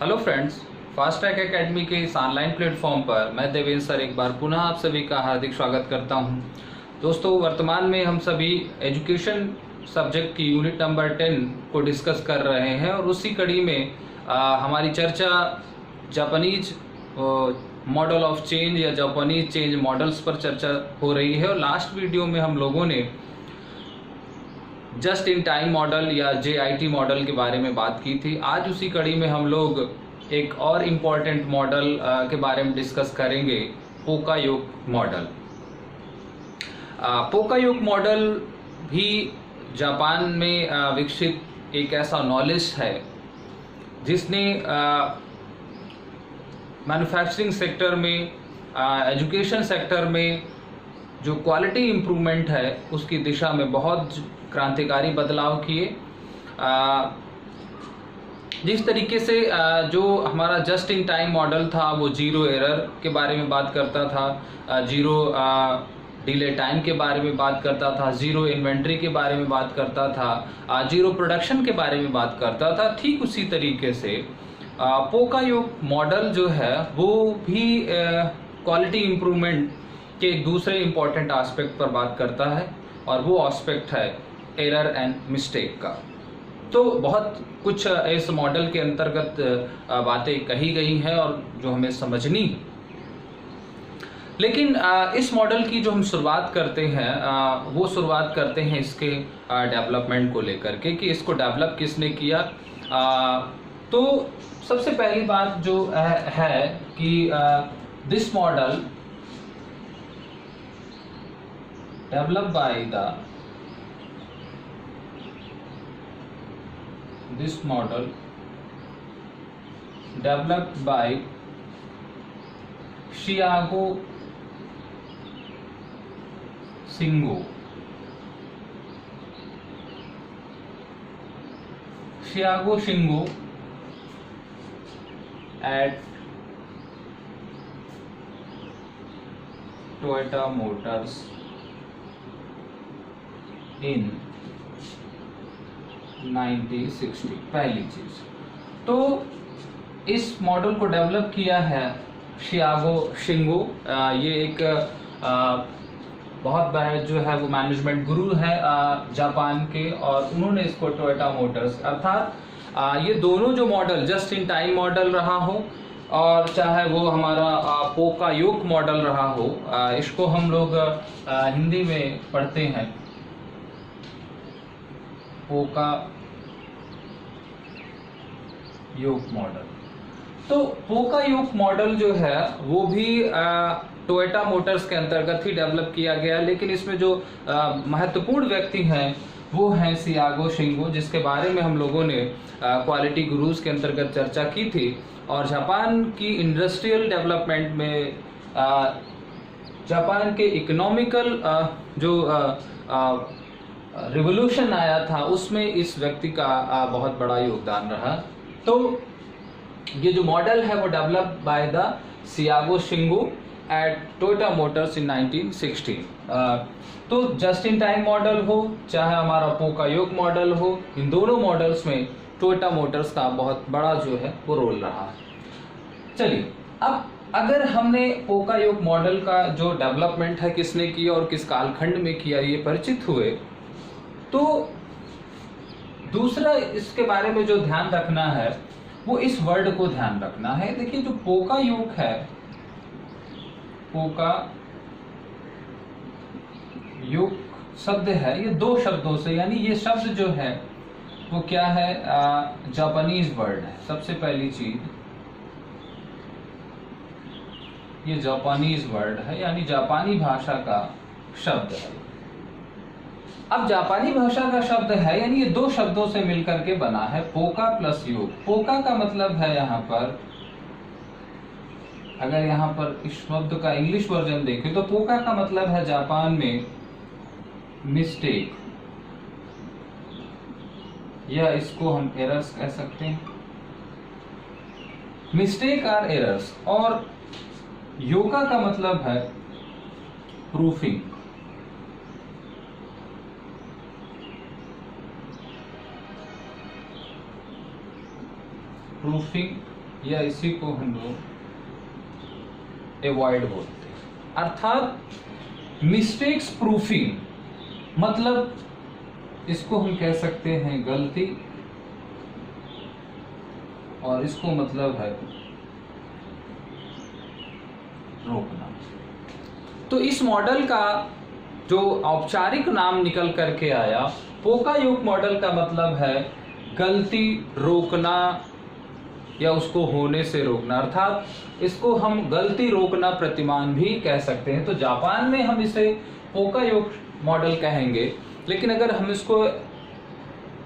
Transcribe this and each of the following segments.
Hello friends, fast track academy के इस online platform पर मैं देवेंद्र सर एक बार पुनः आप सभी का हार्दिक स्वागत करता हूं। दोस्तों, वर्तमान में हम सभी एजुकेशन सब्जेक्ट की यूनिट नंबर 10 को डिस्कस कर रहे हैं और उसी कड़ी में हमारी चर्चा जापानीज मॉडल ऑफ चेंज या जापानीज चेंज मॉडल्स पर चर्चा हो रही है। और लास्ट वीडियो में हम लोगों ने जस्ट इन टाइम मॉडल या JIT मॉडल के बारे में बात की थी। आज उसी कड़ी में हम लोग एक और इम्पॉर्टेंट मॉडल के बारे में डिस्कस करेंगे, पोकायोक मॉडल। पोकायोक मॉडल भी जापान में विकसित एक ऐसा नॉलेज है जिसने मैन्युफैक्चरिंग सेक्टर में, एजुकेशन सेक्टर में जो क्वालिटी इम्प्रूवमेंट है उसकी दिशा में बहुत क्रांतिकारी बदलाव किए। जिस तरीके से जो हमारा जस्ट इन टाइम मॉडल था वो जीरो एरर के बारे में बात करता था, जीरो डिले टाइम के बारे में बात करता था, जीरो इन्वेंट्री के बारे में बात करता था, जीरो प्रोडक्शन के बारे में बात करता था, ठीक उसी तरीके से पोकायोक मॉडल जो है वो भी क्वालिटी इम्प्रूवमेंट के एक दूसरे इम्पॉर्टेंट एस्पेक्ट पर बात करता है और वो एस्पेक्ट है एरर एंड मिस्टेक का। तो बहुत कुछ इस मॉडल के अंतर्गत बातें कही गई हैं और जो हमें समझनी है। लेकिन इस मॉडल की जो हम शुरुआत करते हैं वो शुरुआत करते हैं इसके डेवलपमेंट को लेकर के कि इसको डेवलप किसने किया। तो सबसे पहली बात जो है कि this model developed by this model developed by Shiago Shingo at Toyota Motors इन 1960। पहली चीज तो इस मॉडल को डेवलप किया है शियागो शिंगो। ये एक बहुत बड़े जो है वो मैनेजमेंट गुरु है जापान के, और उन्होंने इसको टोयोटा मोटर्स अर्थात ये दोनों जो model just in time model रहा हो और चाहे वो हमारा पोकायोक मॉडल रहा हो, इसको हम लोग हिंदी में पढ़ते हैं पोकायोक मॉडल। तो पोकायोक मॉडल जो है वो भी टोयोटा मोटर्स के अंतर्गत ही डेवलप किया गया, लेकिन इसमें जो महत्वपूर्ण व्यक्ति हैं वो हैं शियागो शिंगो, जिसके बारे में हम लोगों ने क्वालिटी गुरुज के अंतर्गत चर्चा की थी। और जापान की इंडस्ट्रियल डेवलपमेंट में, जापान के इकोनॉमिकल जो रिवोल्यूशन आया था उसमें इस व्यक्ति का बहुत बड़ा योगदान रहा। तो ये जो मॉडल है वो develop by the Shigeo Shingo at Toyota Motors in 1960। तो जस्ट इन टाइम मॉडल हो चाहे हमारा पोकायोक मॉडल हो, इन दोनों मॉडल्स में टोयोटा मोटर्स का बहुत बड़ा जो है वो रोल रहा है। चलिए, अब अगर हमने पोकायोक मॉडल का जो डेवलपमेंट है किसने किया और किस कालखंड में किया ये परिचित हुए, तो दूसरा इसके बारे में जो ध्यान रखना है वो इस वर्ड को ध्यान रखना है। देखिए, जो पोकायोक है, पोकायोक शब्द है ये दो शब्दों से, यानी ये शब्द जो है वो क्या है, जापानीज वर्ड है। सबसे पहली चीज ये जापानीज वर्ड है, यानी जापानी भाषा का शब्द है। अब जापानी भाषा का शब्द है यानी ये दो शब्दों से मिलकर के बना है, पोका प्लस योग। पोका का मतलब है यहाँ पर, अगर यहाँ पर इस शब्द का इंग्लिश वर्जन देखें तो पोका का मतलब है जापान में मिस्टेक, या इसको हम एरर्स कह सकते हैं, मिस्टेक और एरर्स। और योगा का मतलब है प्रूफिंग। प्रूफिंग या इसी को हम लोग अवॉइड बोलते हैं। अर्थात मिस्टेक्स प्रूफिंग, मतलब इसको हम कह सकते हैं गलती, और इसको मतलब है रोकना। तो इस मॉडल का जो औपचारिक नाम निकल करके आया, पोकायोक मॉडल का मतलब है गलती रोकना या उसको होने से रोकना, अर्थात इसको हम गलती रोकना प्रतिमान भी कह सकते हैं। तो जापान में हम इसे पोकायोक मॉडल कहेंगे, लेकिन अगर हम इसको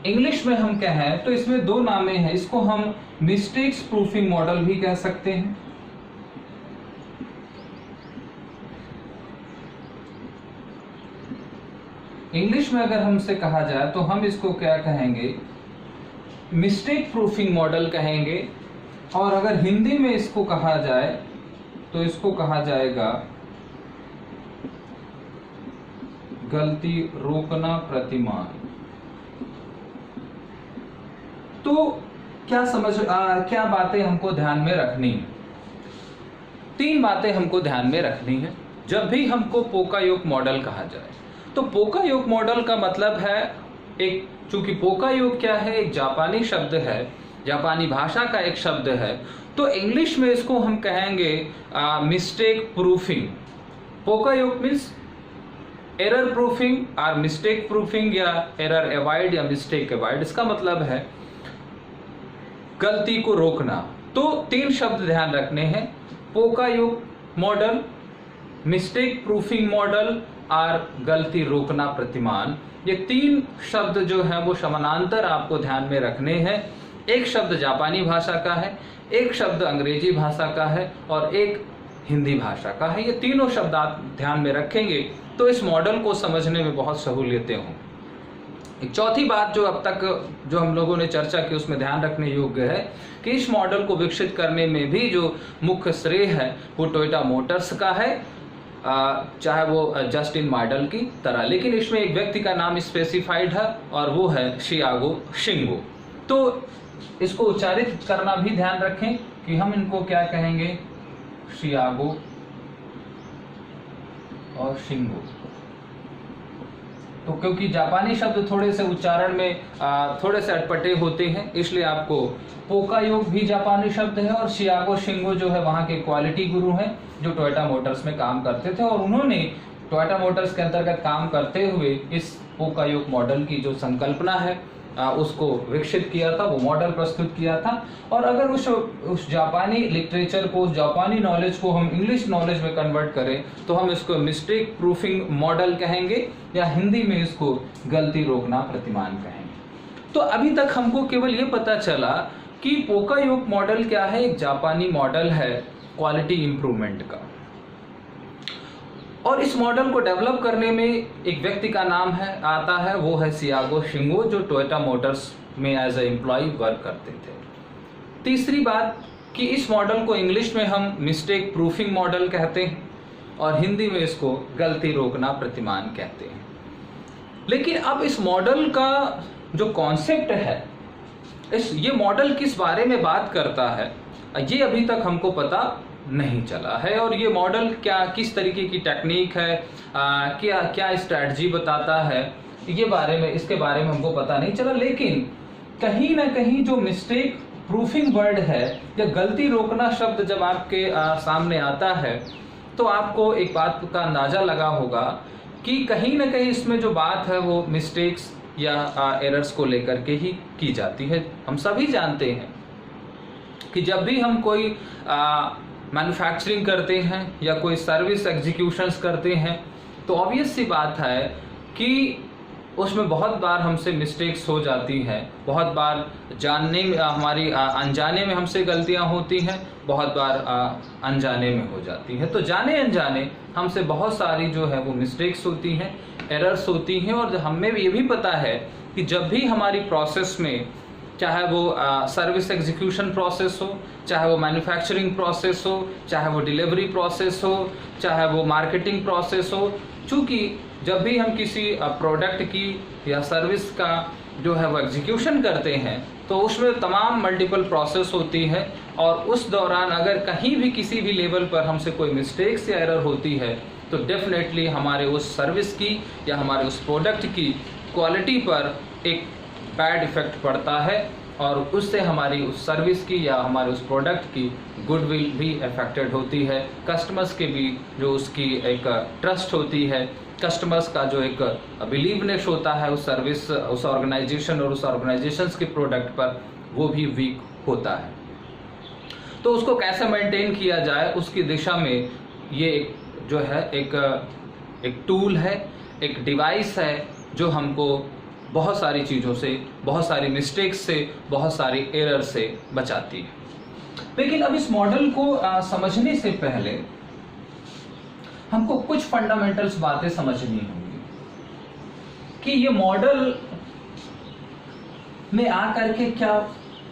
इंग्लिश में हम कहें तो इसमें दो नामें हैं। इसको हम मिस्टेक्स प्रूफिंग मॉडल भी कह सकते हैं, इंग्लिश में अगर हमसे कहा जाए तो हम इसको क्या कहेंगे, मिस्टेक प्रूफिंग मॉडल कहेंगे, और अगर हिंदी में इसको कहा जाए तो इसको कहा जाएगा गलती रोकना प्रतिमान। तो क्या बातें हमको ध्यान में रखनी है? 3 बातें हमको ध्यान में रखनी है जब भी हमको पोकायोक मॉडल कहा जाए। तो पोकायोक मॉडल का मतलब है एक, चूंकि पोकायोक क्या है, एक जापानी शब्द है, जापानी भाषा का एक शब्द है, तो इंग्लिश में इसको हम कहेंगे mistake proofing. Poka yoke means error proofing और मिस्टेक प्रूफिंग, या एरर अवॉइड या मिस्टेक अवॉइड। इसका मतलब है गलती को रोकना। तो 3 शब्द ध्यान रखने हैं, पोकायोक मॉडल, मिस्टेक प्रूफिंग मॉडल और गलती रोकना प्रतिमान। ये 3 शब्द जो है वो समानांतर आपको ध्यान में रखने हैं। एक शब्द जापानी भाषा का है, एक शब्द अंग्रेजी भाषा का है और एक हिंदी भाषा का है। ये तीनों शब्द आप ध्यान में रखेंगे तो इस मॉडल को समझने में बहुत सहूलियतें होंगी। एक चौथी बात जो अब तक जो हम लोगों ने चर्चा की उसमें ध्यान रखने योग्य है कि इस मॉडल को विकसित करने में भी जो मुख्य श्रेय है वो टोयोटा मोटर्स का है, चाहे वो जस्टिन मॉडल की तरह, लेकिन इसमें एक व्यक्ति का नाम स्पेसिफाइड है और वो है शियागो शिंगो। तो इसको उच्चारित करना भी ध्यान रखें कि हम इनको क्या कहेंगे, शियागो और शिंगो। तो क्योंकि जापानी शब्द थोड़े से उच्चारण में थोड़े से अटपटे होते हैं, इसलिए आपको पोकायोक भी जापानी शब्द है और शियागो शिंगो जो है वहाँ के क्वालिटी गुरु हैं जो टोयोटा मोटर्स में काम करते थे, और उन्होंने टोयोटा मोटर्स के अंतर्गत काम करते हुए इस पोकायोक मॉडल की जो संकल्पना है उसको विकसित किया था, वो मॉडल प्रस्तुत किया था। और अगर उस जापानी लिटरेचर को, उस जापानी नॉलेज को हम इंग्लिश नॉलेज में कन्वर्ट करें तो हम इसको मिस्टेक प्रूफिंग मॉडल कहेंगे, या हिंदी में इसको गलती रोकना प्रतिमान कहेंगे। तो अभी तक हमको केवल ये पता चला कि पोकायोक मॉडल क्या है, एक जापानी मॉडल है क्वालिटी इंप्रूवमेंट का, और इस मॉडल को डेवलप करने में एक व्यक्ति का नाम आता है, वो है शियागो शिंगो, जो टोयोटा मोटर्स में एज ए एम्प्लॉय वर्क करते थे। तीसरी बात कि इस मॉडल को इंग्लिश में हम मिस्टेक प्रूफिंग मॉडल कहते हैं और हिंदी में इसको गलती रोकना प्रतिमान कहते हैं। लेकिन अब इस मॉडल का जो कॉन्सेप्ट है, ये मॉडल किस बारे में बात करता है, ये अभी तक हमको पता नहीं चला है। और ये मॉडल किस तरीके की टेक्निक है, क्या स्ट्रैटेजी बताता है, इसके बारे में हमको पता नहीं चला। लेकिन कहीं ना कहीं जो मिस्टेक प्रूफिंग वर्ड है या गलती रोकना शब्द जब आपके सामने आता है तो आपको एक बात का अंदाजा लगा होगा कि कहीं ना कहीं इसमें जो बात है वो मिस्टेक्स या एरर्स को लेकर के ही की जाती है। हम सभी जानते हैं कि जब भी हम कोई मैन्युफैक्चरिंग करते हैं या कोई सर्विस एग्जीक्यूशंस करते हैं तो ऑब्वियस सी बात है कि उसमें बहुत बार हमसे मिस्टेक्स हो जाती हैं, बहुत बार जानने में हमारी अनजाने में हमसे गलतियां होती हैं, बहुत बार अनजाने में हो जाती हैं। तो जाने अनजाने हमसे बहुत सारी जो है वो मिस्टेक्स होती हैं, एरर्स होती हैं। और हमें ये भी पता है कि जब भी हमारी प्रोसेस में, चाहे वो सर्विस एग्जीक्यूशन प्रोसेस हो, चाहे वो मैन्युफैक्चरिंग प्रोसेस हो, चाहे वो डिलीवरी प्रोसेस हो, चाहे वो मार्केटिंग प्रोसेस हो, चूँकि जब भी हम किसी प्रोडक्ट की या सर्विस का जो है वो एग्जीक्यूशन करते हैं तो उसमें तमाम मल्टीपल प्रोसेस होती है, और उस दौरान अगर कहीं भी किसी भी लेवल पर हमसे कोई मिस्टेक्स या एरर होती है तो डेफिनेटली हमारे उस सर्विस की या हमारे उस प्रोडक्ट की क्वालिटी पर एक बैड इफ़ेक्ट पड़ता है, और उससे हमारी उस सर्विस की या हमारे उस प्रोडक्ट की गुडविल भी अफेक्टेड होती है। कस्टमर्स के भी जो उसकी एक ट्रस्ट होती है, कस्टमर्स का जो एक बिलीवनेस होता है उस सर्विस, उस ऑर्गेनाइजेशन और उस ऑर्गेनाइजेशंस के प्रोडक्ट पर, वो भी वीक होता है। तो उसको कैसे मेंटेन किया जाए उसकी दिशा में ये जो है एक टूल है, एक डिवाइस है जो हमको बहुत सारी चीज़ों से, बहुत सारी मिस्टेक्स से, बहुत सारी एरर से बचाती है। लेकिन अब इस मॉडल को समझने से पहले हमको कुछ फंडामेंटल्स बातें समझनी होंगी कि ये मॉडल में आकर के क्या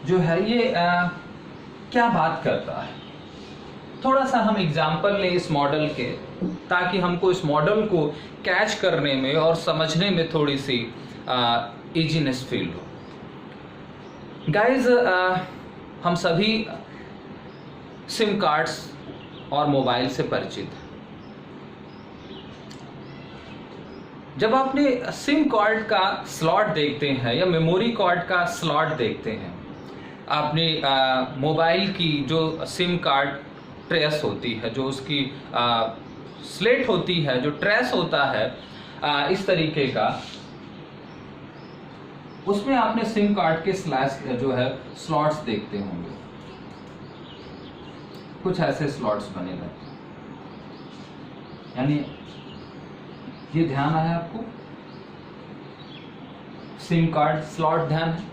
जो है ये क्या बात करता है। थोड़ा सा हम एग्जाम्पल लें इस मॉडल के, ताकि हमको इस मॉडल को कैच करने में और समझने में थोड़ी सी इजीनेस फील हो। गाइज, हम सभी सिम कार्ड्स और मोबाइल से परिचित हैं। जब आपने सिम कार्ड का स्लॉट देखते हैं या मेमोरी कार्ड का स्लॉट देखते हैं, आपने मोबाइल की जो सिम कार्ड ट्रेस होती है, जो उसकी स्लेट होती है, जो ट्रेस होता है इस तरीके का, उसमें आपने सिम कार्ड के स्लैश जो है स्लॉट्स देखते होंगे। कुछ ऐसे स्लॉट्स बने रहते हैं, यानी ये ध्यान आया आपको, सिम कार्ड स्लॉट ध्यान है।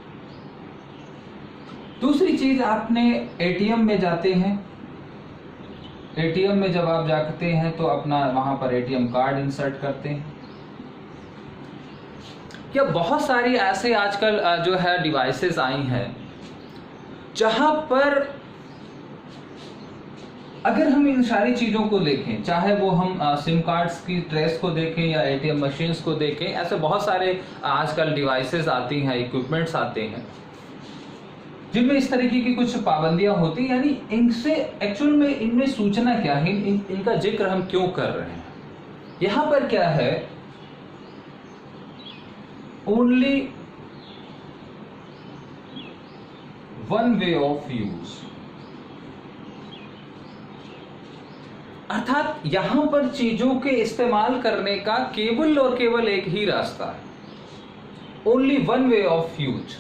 दूसरी चीज, आपने एटीएम में जाते हैं, एटीएम में जब आप जाते हैं तो अपना वहां पर एटीएम कार्ड इंसर्ट करते हैं। या बहुत सारी ऐसे आजकल जो है डिवाइसेस आई हैं जहां पर अगर हम इन सारी चीजों को देखें, चाहे वो हम सिम कार्ड्स की ट्रेस को देखें या एटीएम मशीन्स को देखें, ऐसे बहुत सारे आजकल डिवाइसेस आती हैं, इक्विपमेंट्स आते हैं जिनमें इस तरीके की कुछ पाबंदियां होती हैं। यानी इनसे एक्चुअल में इनमें सूचना क्या है, इनका जिक्र हम क्यों कर रहे हैं। यहां पर क्या है, only one way of use, अर्थात यहां पर चीजों के इस्तेमाल करने का केवल और केवल एक ही रास्ता है, only one way of use.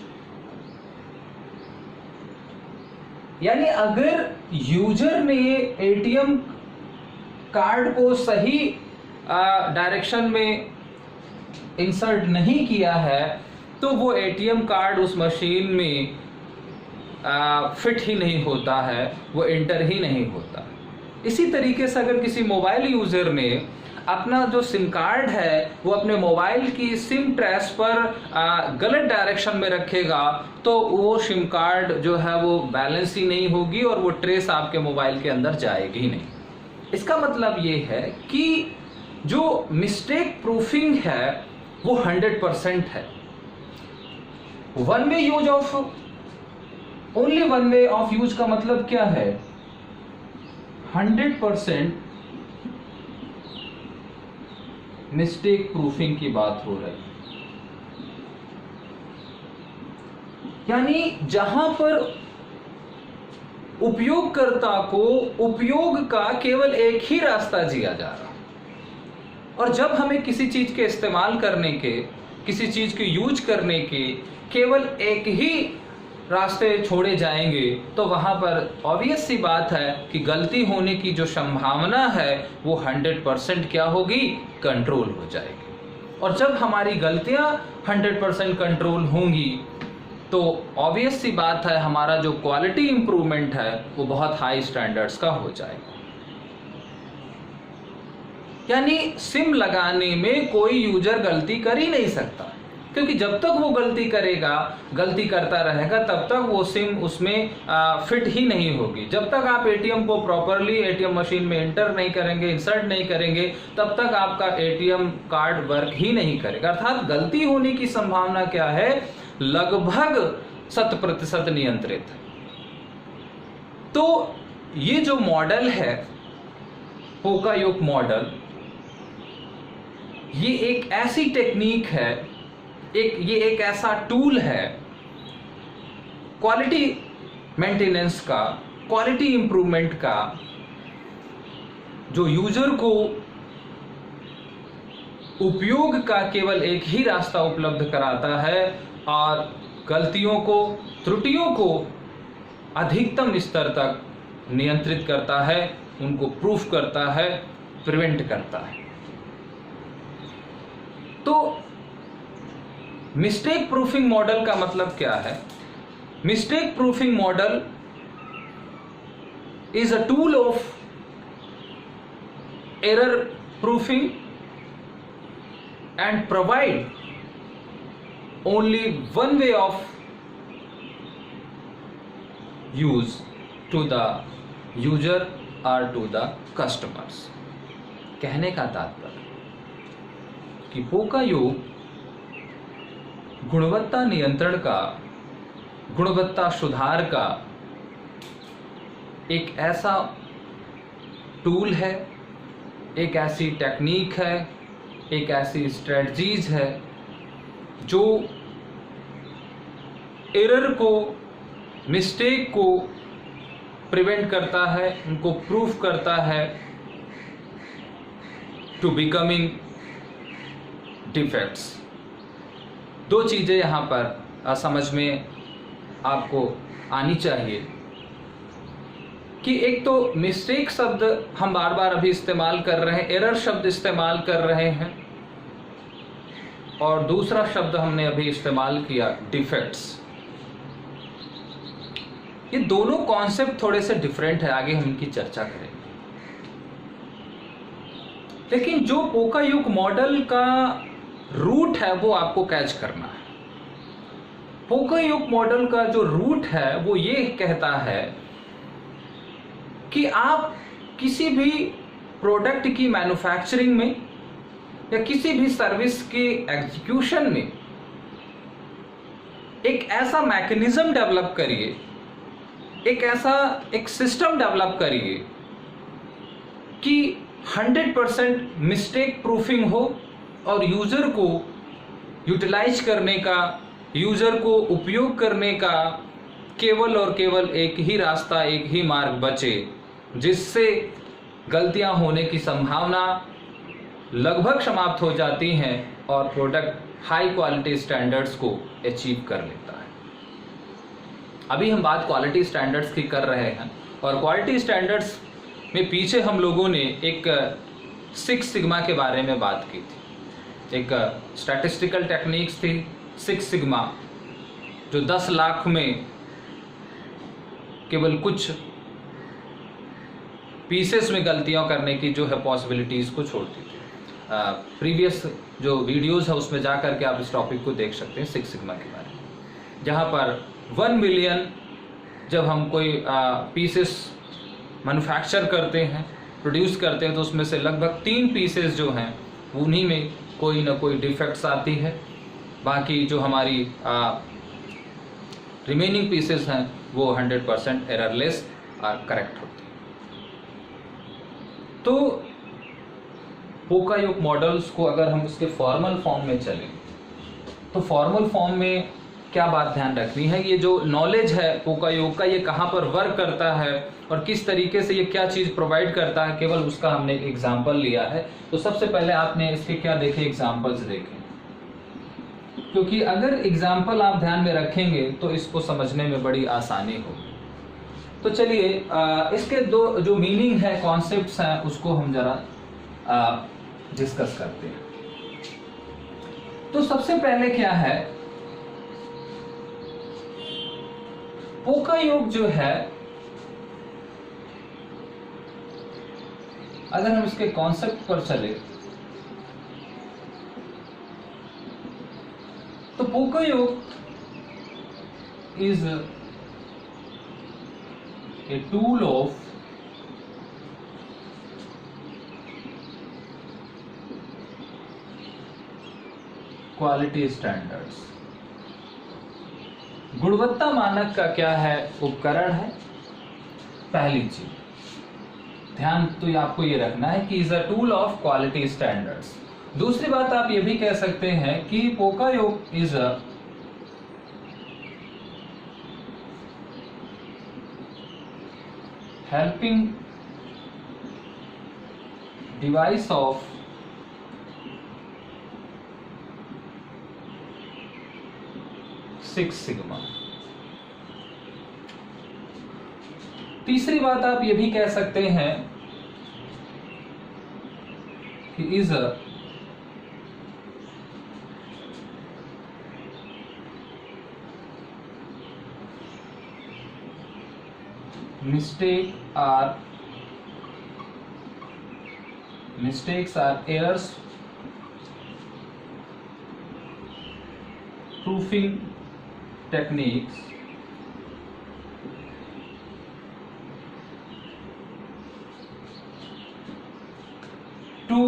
यानी अगर यूजर ने एटीएम कार्ड को सही डायरेक्शन में इंसर्ट नहीं किया है तो वो एटीएम कार्ड उस मशीन में फिट ही नहीं होता है, वो एंटर ही नहीं होता। इसी तरीके से अगर किसी मोबाइल यूजर ने अपना जो सिम कार्ड है वो अपने मोबाइल की सिम ट्रेस पर गलत डायरेक्शन में रखेगा तो वो सिम कार्ड जो है वो बैलेंस ही नहीं होगी और वो ट्रेस आपके मोबाइल के अंदर जाएगी ही नहीं। इसका मतलब ये है कि जो मिस्टेक प्रूफिंग है वो 100% है। One way use of, only one way of use का मतलब क्या है, 100% मिस्टेक प्रूफिंग की बात हो रही है। यानी जहां पर उपयोगकर्ता को उपयोग का केवल एक ही रास्ता जिया जा रहा, और जब हमें किसी चीज के इस्तेमाल करने के, किसी चीज के यूज करने के केवल एक ही रास्ते छोड़े जाएंगे तो वहां पर ऑब्वियस सी बात है कि गलती होने की जो संभावना है वो 100% क्या होगी, कंट्रोल हो जाएगी। और जब हमारी गलतियां 100% कंट्रोल होंगी तो ऑब्वियस सी बात है हमारा जो क्वालिटी इंप्रूवमेंट है वो बहुत हाई स्टैंडर्ड्स का हो जाएगा। यानी सिम लगाने में कोई यूजर गलती कर ही नहीं सकता, क्योंकि जब तक वो गलती करेगा, गलती करता रहेगा, तब तक वो सिम उसमें फिट ही नहीं होगी। जब तक आप एटीएम को प्रॉपरली एटीएम मशीन में एंटर नहीं करेंगे, इंसर्ट नहीं करेंगे, तब तक आपका एटीएम कार्ड वर्क ही नहीं करेगा। अर्थात गलती होने की संभावना क्या है, लगभग 100% नियंत्रित है। तो ये जो मॉडल है पोकायोक मॉडल, ये एक ऐसी टेक्निक है, ये एक ऐसा टूल है क्वालिटी मेंटेनेंस का, क्वालिटी इंप्रूवमेंट का, जो यूजर को उपयोग का केवल एक ही रास्ता उपलब्ध कराता है और गलतियों को, त्रुटियों को अधिकतम स्तर तक नियंत्रित करता है, उनको प्रूफ करता है, प्रिवेंट करता है। तो मिस्टेक प्रूफिंग मॉडल का मतलब क्या है? Mistake proofing model is a tool of error proofing and provide only one way of use to the user or to the customers। कहने का तात्पर्य कि पोकायोक गुणवत्ता नियंत्रण का, गुणवत्ता सुधार का एक ऐसा टूल है, एक ऐसी टेक्निक है, एक ऐसी स्ट्रेटजीज है जो एरर को, मिस्टेक को प्रिवेंट करता है, उनको प्रूफ करता है टू बिकमिंग डिफेक्ट्स। दो चीज़ें यहाँ पर समझ में आपको आनी चाहिए कि एक तो मिस्टेक शब्द हम बार बार अभी इस्तेमाल कर रहे हैं, एरर शब्द इस्तेमाल कर रहे हैं, और दूसरा शब्द हमने अभी इस्तेमाल किया डिफेक्ट्स। ये दोनों कॉन्सेप्ट थोड़े से डिफरेंट है, आगे हम इनकी चर्चा करेंगे। लेकिन जो पोकायोक मॉडल का रूट है वो आपको कैच करना है। पोकायोक मॉडल का जो रूट है वो ये कहता है कि आप किसी भी प्रोडक्ट की मैन्युफैक्चरिंग में या किसी भी सर्विस के एग्जीक्यूशन में एक ऐसा मैकेनिज्म डेवलप करिए, एक सिस्टम डेवलप करिए कि 100% मिस्टेक प्रूफिंग हो और यूजर को यूटिलाइज करने का, यूजर को उपयोग करने का केवल और केवल एक ही रास्ता, एक ही मार्ग बचे, जिससे गलतियां होने की संभावना लगभग समाप्त हो जाती हैं और प्रोडक्ट हाई क्वालिटी स्टैंडर्ड्स को अचीव कर लेता है। अभी हम बात क्वालिटी स्टैंडर्ड्स की कर रहे हैं और क्वालिटी स्टैंडर्ड्स में पीछे हम लोगों ने एक 6 सिग्मा के बारे में बात की थी। एक स्टैटिस्टिकल टेक्निक्स थी 6 सिग्मा, जो 10 लाख में केवल कुछ पीसेस में गलतियां करने की जो है पॉसिबिलिटीज़ को छोड़ती थी। प्रीवियस जो वीडियोस है उसमें जा कर के आप इस टॉपिक को देख सकते हैं 6 सिग्मा के बारे में, जहां पर 1 मिलियन जब हम कोई पीसेस मैन्युफैक्चर करते हैं, प्रोड्यूस करते हैं, तो उसमें से लगभग 3 पीसेस जो हैं उन्हीं में कोई ना कोई डिफेक्ट्स आती है। बाकी जो हमारी रिमेनिंग पीसेस हैं वो 100% एररलेस और करेक्ट होती है। तो पोकायोक मॉडल्स को अगर हम इसके फॉर्मल फॉर्म में चलें तो फॉर्मल फॉर्म में क्या बात ध्यान रखनी है, ये जो नॉलेज है पोकायोक का, ये कहाँ पर वर्क करता है और किस तरीके से ये क्या चीज़ प्रोवाइड करता है, केवल उसका हमने एक एग्जाम्पल लिया है। तो सबसे पहले आपने इसके क्या देखे, एग्जाम्पल्स देखे, क्योंकि अगर एग्जाम्पल आप ध्यान में रखेंगे तो इसको समझने में बड़ी आसानी होगी। तो चलिए इसके दो जो मीनिंग है, कॉन्सेप्ट्स हैं, उसको हम जरा डिस्कस करते हैं। तो सबसे पहले क्या है, पोकायोक जो है, अगर हम इसके कॉन्सेप्ट पर चले तो पोकायोक is a tool of quality standards। गुणवत्ता मानक का क्या है, उपकरण है। पहली चीज ध्यान तो आपको ये रखना है कि is a tool of quality standards. दूसरी बात आप ये भी कह सकते हैं कि poka yoke is a helping device of six sigma. तीसरी बात आप ये भी कह सकते हैं कि is a mistakes are errors proofing techniques to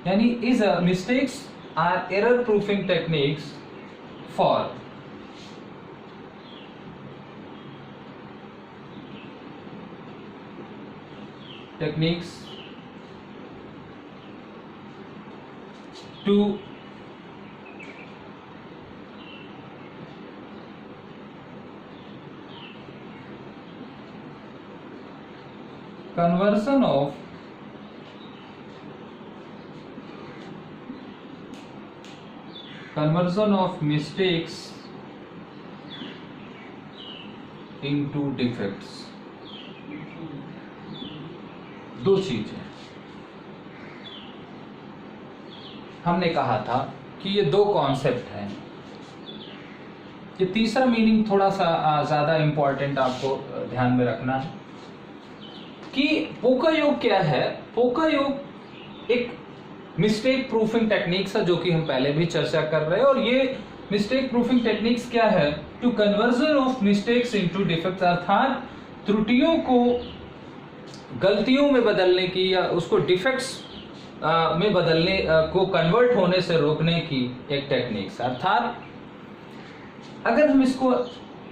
यानी is a mistakes are error proofing techniques for to conversion of mistakes into defects। दो चीजें हमने कहा था कि ये दो कॉन्सेप्ट हैं। ये तीसरा मीनिंग थोड़ा सा ज्यादा इंपॉर्टेंट आपको ध्यान में रखना है कि पोकायोग क्या है। पोकायोग एक मिस्टेक प्रूफिंग टेक्निक्स है जो कि हम पहले भी चर्चा कर रहे हैं। और ये मिस्टेक प्रूफिंग टेक्निक्स क्या है, to conversion of mistakes into defects, अर्थात त्रुटियों को गलतियों में बदलने की या उसको डिफेक्ट्स में बदलने को कन्वर्ट होने से रोकने की एक टेक्निक्स। अर्थात अगर हम इसको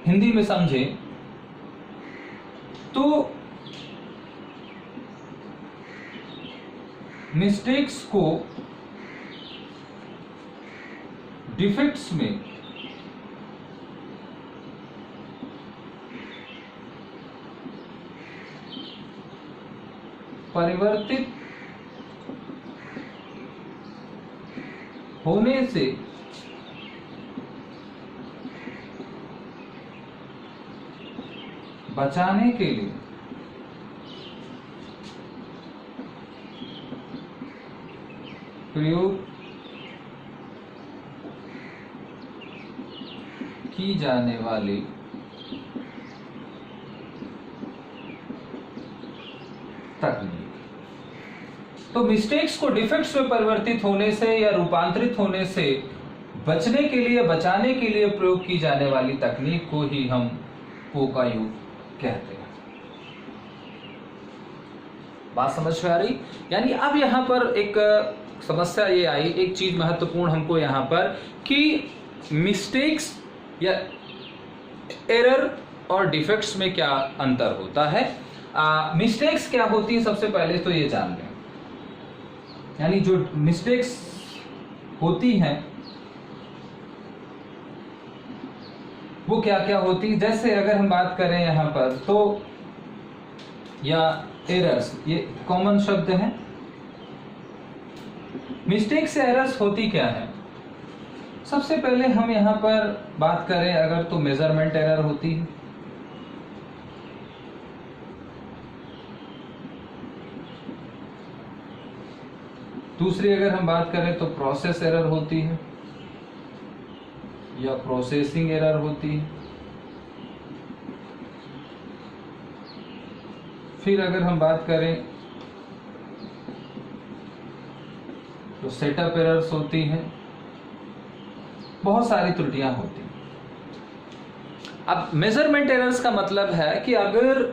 हिंदी में समझें तो मिस्टेक्स को डिफेक्ट्स में परिवर्तित होने से बचाने के लिए प्रयोग की जाने वाली तकनीक। तो मिस्टेक्स को डिफेक्ट्स में परिवर्तित होने से या रूपांतरित होने से बचने के लिए, बचाने के लिए प्रयोग की जाने वाली तकनीक को ही हम पोकायोग कहते हैं। बात समझ में आ रही? यानी अब यहाँ पर एक समस्या ये आई, एक चीज महत्वपूर्ण हमको यहाँ पर कि मिस्टेक्स या एरर और डिफेक्ट्स में क्या अंतर होता है। मिस्टेक्स क्या होती है, सबसे पहले तो ये जान लें। यानी जो मिस्टेक्स होती हैं वो क्या क्या होती है। जैसे अगर हम बात करें यहाँ पर तो, या एरर्स, ये कॉमन शब्द है। मिस्टेक्स या एरर्स होती क्या है, सबसे पहले हम यहाँ पर बात करें अगर तो मेजरमेंट एरर होती है। दूसरी अगर हम बात करें तो प्रोसेस एरर होती है या प्रोसेसिंग एरर होती है। फिर अगर हम बात करें तो सेटअप एरर्स होती हैं। बहुत सारी त्रुटियां होती हैं। अब मेजरमेंट एरर्स का मतलब है कि अगर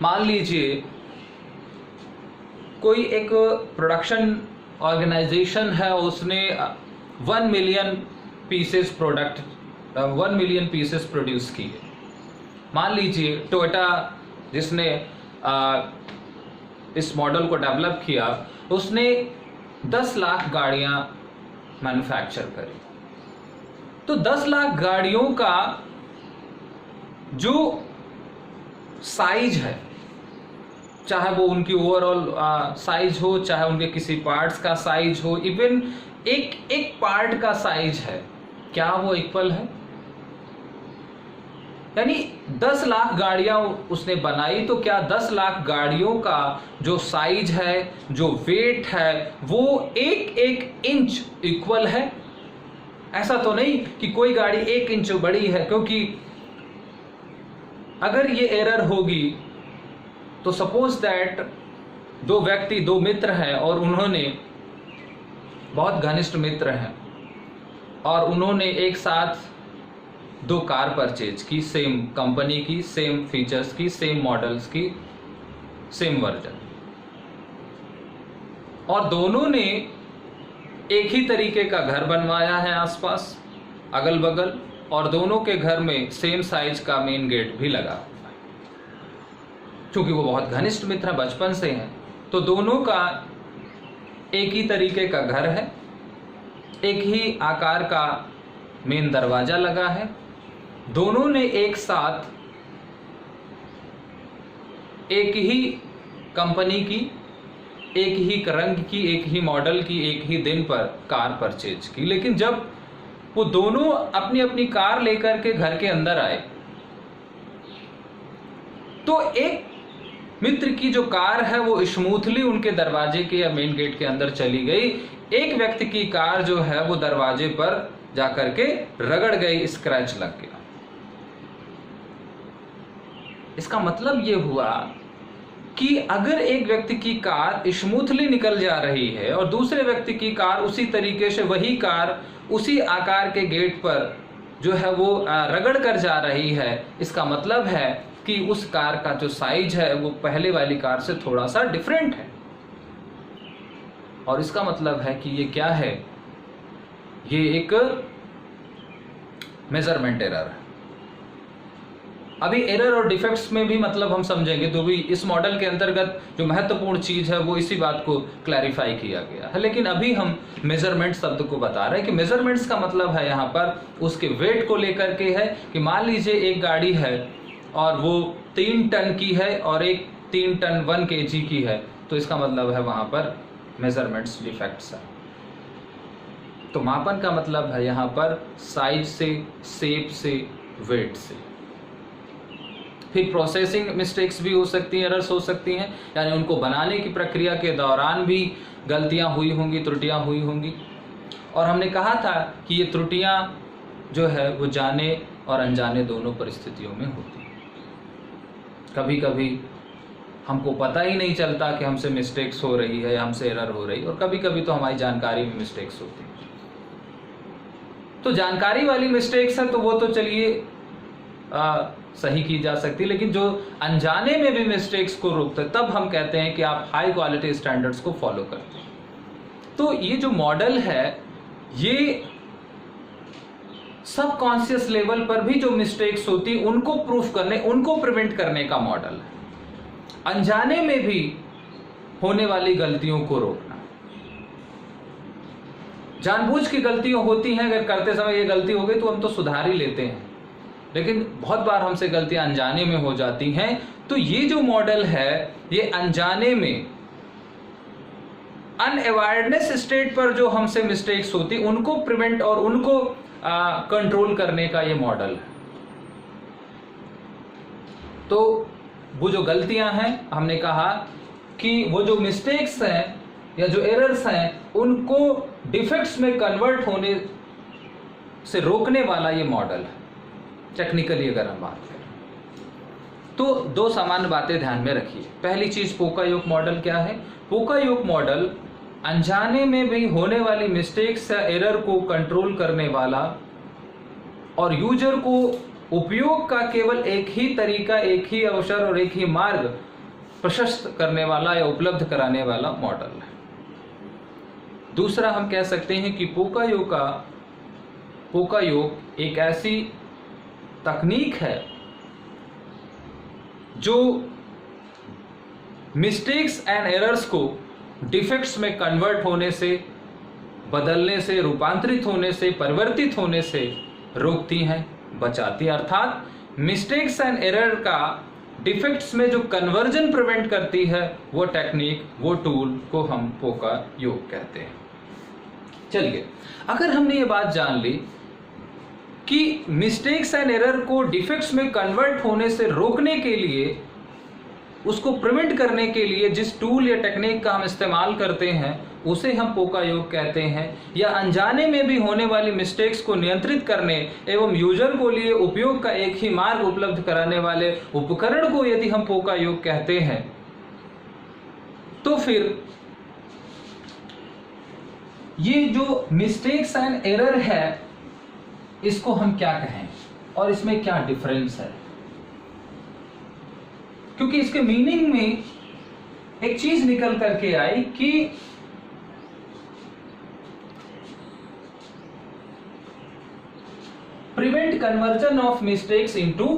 मान लीजिए कोई एक प्रोडक्शन ऑर्गेनाइजेशन है उसने 1 million pieces product 1 million pieces produce किए। मान लीजिए टोयोटा जिसने इस मॉडल को डेवलप किया, उसने 10 लाख गाड़ियां मैन्युफैक्चर करी। तो 10 लाख गाड़ियों का जो साइज है, चाहे वो उनकी ओवरऑल साइज हो, चाहे उनके किसी पार्ट्स का साइज हो, इवन एक एक पार्ट का साइज है, क्या वो इक्वल है? यानी 10 लाख गाड़ियां उसने बनाई, तो क्या 10 लाख गाड़ियों का जो साइज है, जो वेट है, वो एक एक इंच इक्वल है? ऐसा तो नहीं कि कोई गाड़ी 1 इंच बड़ी है, क्योंकि अगर ये एरर होगी तो सपोज दैट दो मित्र हैं और उन्होंने बहुत घनिष्ठ मित्र हैं और उन्होंने एक साथ 2 कार परचेज की, सेम कंपनी की, सेम फीचर्स की, सेम मॉडल्स की, सेम वर्जन, और दोनों ने एक ही तरीके का घर बनवाया है आसपास अगल बगल, और दोनों के घर में सेम साइज का मेन गेट भी लगा। क्योंकि वो बहुत घनिष्ठ मित्र हैं, बचपन से हैं, तो दोनों का एक ही तरीके का घर है, एक ही आकार का मेन दरवाजा लगा है, दोनों ने एक साथ एक ही कंपनी की, एक ही रंग की, एक ही मॉडल की, एक ही दिन पर कार परचेज की। लेकिन जब वो दोनों अपनी अपनी कार लेकर के घर के अंदर आए, तो एक मित्र की जो कार है वो स्मूथली उनके दरवाजे के या मेन गेट के अंदर चली गई, एक व्यक्ति की कार जो है वो दरवाजे पर जाकर के रगड़ गई, स्क्रैच लग गया। इसका मतलब ये हुआ कि अगर एक व्यक्ति की कार स्मूथली निकल जा रही है और दूसरे व्यक्ति की कार उसी तरीके से वही कार उसी आकार के गेट पर जो है वो रगड़ कर जा रही है, इसका मतलब है कि उस कार का जो साइज है वो पहले वाली कार से थोड़ा सा डिफरेंट है। और इसका मतलब है कि ये क्या है, ये एक मेजरमेंट एरर है। अभी एरर और डिफेक्ट्स में भी मतलब हम समझेंगे, तो भी इस मॉडल के अंतर्गत जो महत्वपूर्ण चीज है वो इसी बात को क्लैरिफाई किया गया है। लेकिन अभी हम मेजरमेंट शब्द को बता रहे हैं कि मेजरमेंट्स का मतलब है यहाँ पर उसके वेट को लेकर के है कि मान लीजिए एक गाड़ी है और वो 3 टन की है और एक 3 टन 1 kg की है, तो इसका मतलब है वहां पर मेजरमेंट्स डिफेक्ट्स है। तो मापन का मतलब है यहाँ पर साइज से, शेप से, वेट से। फिर प्रोसेसिंग मिस्टेक्स भी हो सकती हैं, एरर्स हो सकती हैं, यानी उनको बनाने की प्रक्रिया के दौरान भी गलतियां हुई होंगी, त्रुटियां हुई होंगी। और हमने कहा था कि ये त्रुटियां जो है वो जाने और अनजाने दोनों परिस्थितियों में होती हैं। कभी कभी हमको पता ही नहीं चलता कि हमसे मिस्टेक्स हो रही है या हमसे एरर हो रही है, और कभी कभी तो हमारी जानकारी में मिस्टेक्स होती है। तो जानकारी वाली मिस्टेक्स है तो वो तो चलिए सही की जा सकती है, लेकिन जो अनजाने में भी मिस्टेक्स को रोकते हैं, तब हम कहते हैं कि आप हाई क्वालिटी स्टैंडर्ड्स को फॉलो करते हैं। तो ये जो मॉडल है ये सबकॉन्शियस लेवल पर भी जो मिस्टेक्स होती उनको प्रूफ करने, उनको प्रिवेंट करने का मॉडल है। अनजाने में भी होने वाली गलतियों को रोकना। जानबूझ की गलतियां होती हैं, अगर करते समय ये गलती हो गई तो हम तो सुधार ही लेते हैं, लेकिन बहुत बार हमसे गलतियां अनजाने में हो जाती हैं। तो ये जो मॉडल है ये अनजाने में, अनअवेयरनेस स्टेट पर जो हमसे मिस्टेक्स होती उनको प्रिवेंट और उनको कंट्रोल करने का ये मॉडल है। तो वो जो गलतियां हैं, हमने कहा कि वो जो मिस्टेक्स हैं या जो एरर्स हैं उनको डिफेक्ट्स में कन्वर्ट होने से रोकने वाला ये मॉडल है। टेक्निकली अगर हम बात करें तो 2 सामान्य बातें ध्यान में रखिए। पहली चीज, पोकायोक मॉडल क्या है? पोकायोक मॉडल अनजाने में भी होने वाली मिस्टेक्स या एरर को कंट्रोल करने वाला और यूजर को उपयोग का केवल एक ही तरीका, एक ही अवसर और एक ही मार्ग प्रशस्त करने वाला या उपलब्ध कराने वाला मॉडल है। दूसरा हम कह सकते हैं कि पोका योग एक ऐसी तकनीक है जो मिस्टेक्स एंड एरर्स को डिफेक्ट्स में कन्वर्ट होने से, बदलने से, रूपांतरित होने से, परिवर्तित होने से रोकती हैं, बचाती है। अर्थात मिस्टेक्स एंड एरर का डिफेक्ट्स में जो कन्वर्जन प्रिवेंट करती है, वो टेक्निक, वो टूल को हम पोका योग कहते हैं। चलिए, अगर हमने ये बात जान ली कि मिस्टेक्स एंड एरर को डिफेक्ट्स में कन्वर्ट होने से रोकने के लिए, उसको प्रिवेंट करने के लिए जिस टूल या टेक्निक का हम इस्तेमाल करते हैं उसे हम पोका योग कहते हैं, या अनजाने में भी होने वाली मिस्टेक्स को नियंत्रित करने एवं यूजर को लिए उपयोग का एक ही मार्ग उपलब्ध कराने वाले उपकरण को यदि हम पोका योग कहते हैं, तो फिर ये जो मिस्टेक्स एंड एरर है इसको हम क्या कहें और इसमें क्या डिफरेंस है। क्योंकि इसके मीनिंग में एक चीज निकल करके आई कि prevent conversion of mistakes into,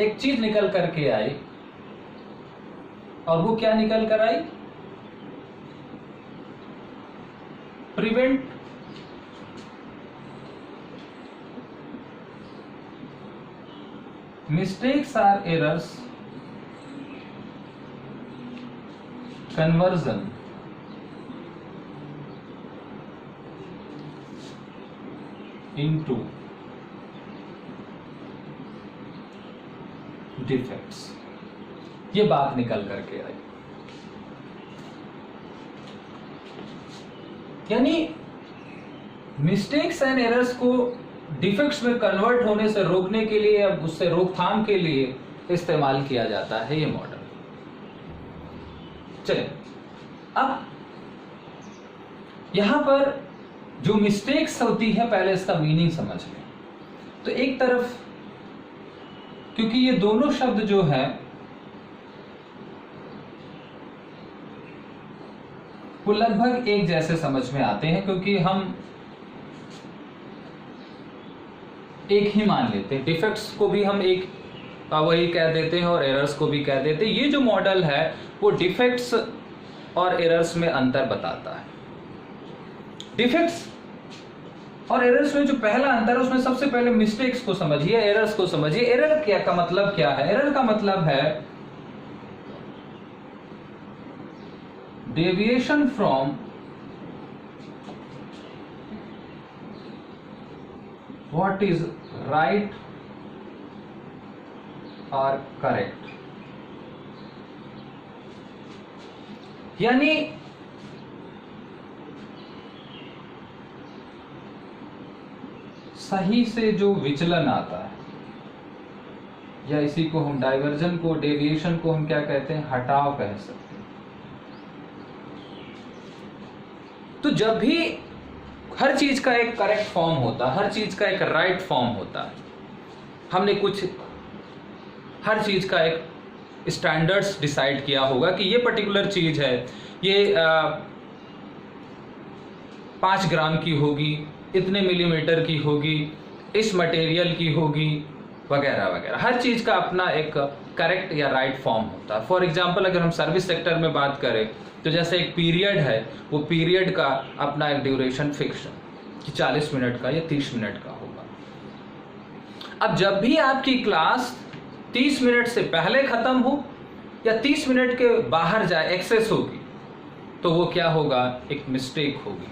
एक चीज निकल करके आई, और वो क्या निकल कर आई? Prevent mistakes or errors conversion into defects, ये बात निकल करके आई। यानी मिस्टेक्स एंड एरर्स को डिफेक्ट्स में कन्वर्ट होने से रोकने के लिए, अब उससे रोकथाम के लिए इस्तेमाल किया जाता है ये मॉडल। चलिए, अब यहां पर जो मिस्टेक्स होती है पहले इसका मीनिंग समझ लें। तो एक तरफ, क्योंकि ये दोनों शब्द जो है वो लगभग एक जैसे समझ में आते हैं, क्योंकि हम एक ही मान लेते हैं, डिफेक्ट्स को भी हम एक वही कह देते हैं और एरर्स को भी कह देते हैं। ये जो मॉडल है वो डिफेक्ट्स और एरर्स में अंतर बताता है। डिफेक्ट्स और एरर्स में जो पहला अंतर है उसमें सबसे पहले मिस्टेक्स को समझिए, एरर्स को समझिए। एरर क्या का मतलब क्या है? एरर का मतलब है deviation from what is right और करेक्ट। यानी सही से जो विचलन आता है, या इसी को हम डाइवर्जन को, डेविएशन को हम क्या कहते हैं? हटाव कह सकते हैं। तो जब भी हर चीज का एक करेक्ट फॉर्म होता है, हर चीज का एक राइट फॉर्म होता है, हमने कुछ हर चीज का एक स्टैंडर्ड्स डिसाइड किया होगा कि ये पर्टिकुलर चीज है, ये 5 ग्राम की होगी, इतने मिलीमीटर की होगी, इस मटेरियल की होगी, वगैरह वगैरह। हर चीज का अपना एक करेक्ट या राइट फॉर्म होता है। फॉर एग्जांपल, अगर हम सर्विस सेक्टर में बात करें तो जैसे एक पीरियड है, वो पीरियड का अपना एक ड्यूरेशन फिक्स है कि 40 मिनट का या 30 मिनट का होगा। अब जब भी आपकी क्लास 30 मिनट से पहले खत्म हो या 30 मिनट के बाहर जाए, एक्सेस होगी, तो वो क्या होगा? एक मिस्टेक होगी।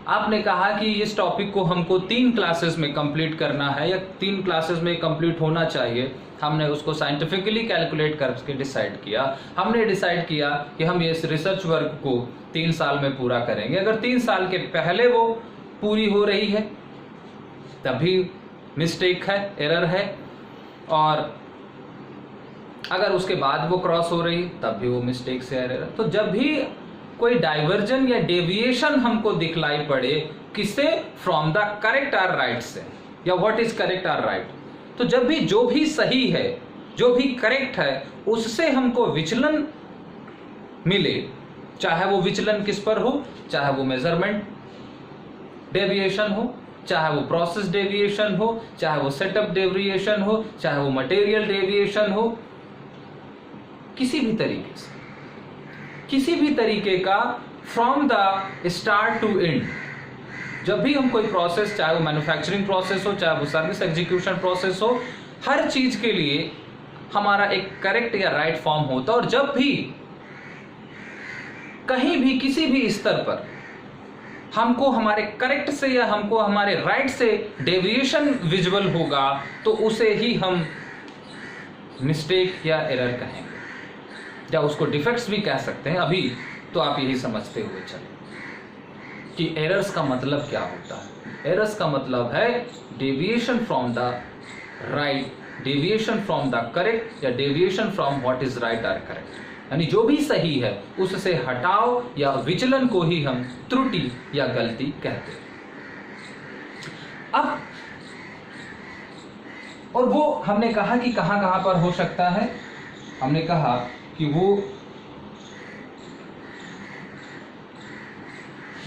आपने कहा कि इस टॉपिक को हमको 3 क्लासेस में कंप्लीट करना है या 3 क्लासेस में कंप्लीट होना चाहिए। हमने उसको साइंटिफिकली कैलकुलेट करके डिसाइड किया। हमने डिसाइड किया कि हम ये रिसर्च वर्क को 3 साल में पूरा करेंगे। अगर 3 साल के पहले वो पूरी हो रही है तभी मिस्टेक है, एरर है, और अगर उसके बाद वो क्रॉस हो रही तब भी वो मिस्टेक से एरर है। तो जब भी कोई डाइवर्जन या डेविएशन हमको दिखलाई पड़े, किससे? From the correct or right से, या what is correct or right. तो जब भी जो भी सही है, जो भी करेक्ट है, उससे हमको विचलन मिले, चाहे वो विचलन किस पर हो, चाहे वो मेजरमेंट डेविएशन हो, चाहे वो प्रोसेस डेविएशन हो, चाहे वो सेटअप डेविएशन हो, चाहे वो मटेरियल डेविएशन हो, किसी भी तरीके से, किसी भी तरीके का from the start to end, जब भी हम कोई प्रोसेस, चाहे वो मैन्युफैक्चरिंग प्रोसेस हो, चाहे वो सर्विस एग्जीक्यूशन प्रोसेस हो, हर चीज के लिए हमारा एक करेक्ट या राइट फॉर्म होता है। और जब भी कहीं भी किसी भी स्तर पर हमको हमारे करेक्ट से या हमको हमारे राइट से डेविएशन विजुअल होगा तो उसे ही हम मिस्टेक या एरर कहेंगे, या उसको डिफेक्ट्स भी कह सकते हैं। अभी तो आप यही समझते हुए चले कि एरर्स का मतलब क्या होता है। एरर्स का मतलब है deviation from the right, deviation from the correct, या deviation from what is right और करेक्ट, यानी जो भी सही है उससे हटाव या विचलन को ही हम त्रुटि या गलती कहते हैं। अब और वो हमने कहा कि कहां कहां पर हो सकता है। हमने कहा कि वो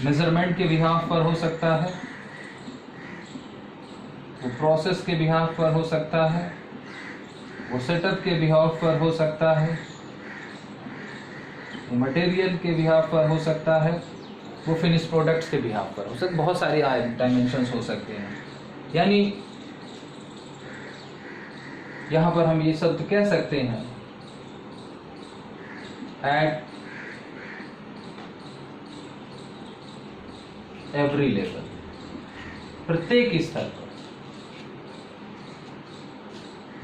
मेजरमेंट के बिहाफ पर हो सकता है, वो प्रोसेस के बिहाफ पर हो सकता है, वो सेटअप के बिहाफ पर हो सकता है, वो मटेरियल के बिहाफ पर हो सकता है, वो फिनिश प्रोडक्ट्स के बिहाफ पर हो सकता है। बहुत सारे डायमेंशंस हो सकते हैं। यानी यहां पर हम ये शब्द कह सकते हैं एट एवरी लेवल, प्रत्येक स्तर पर,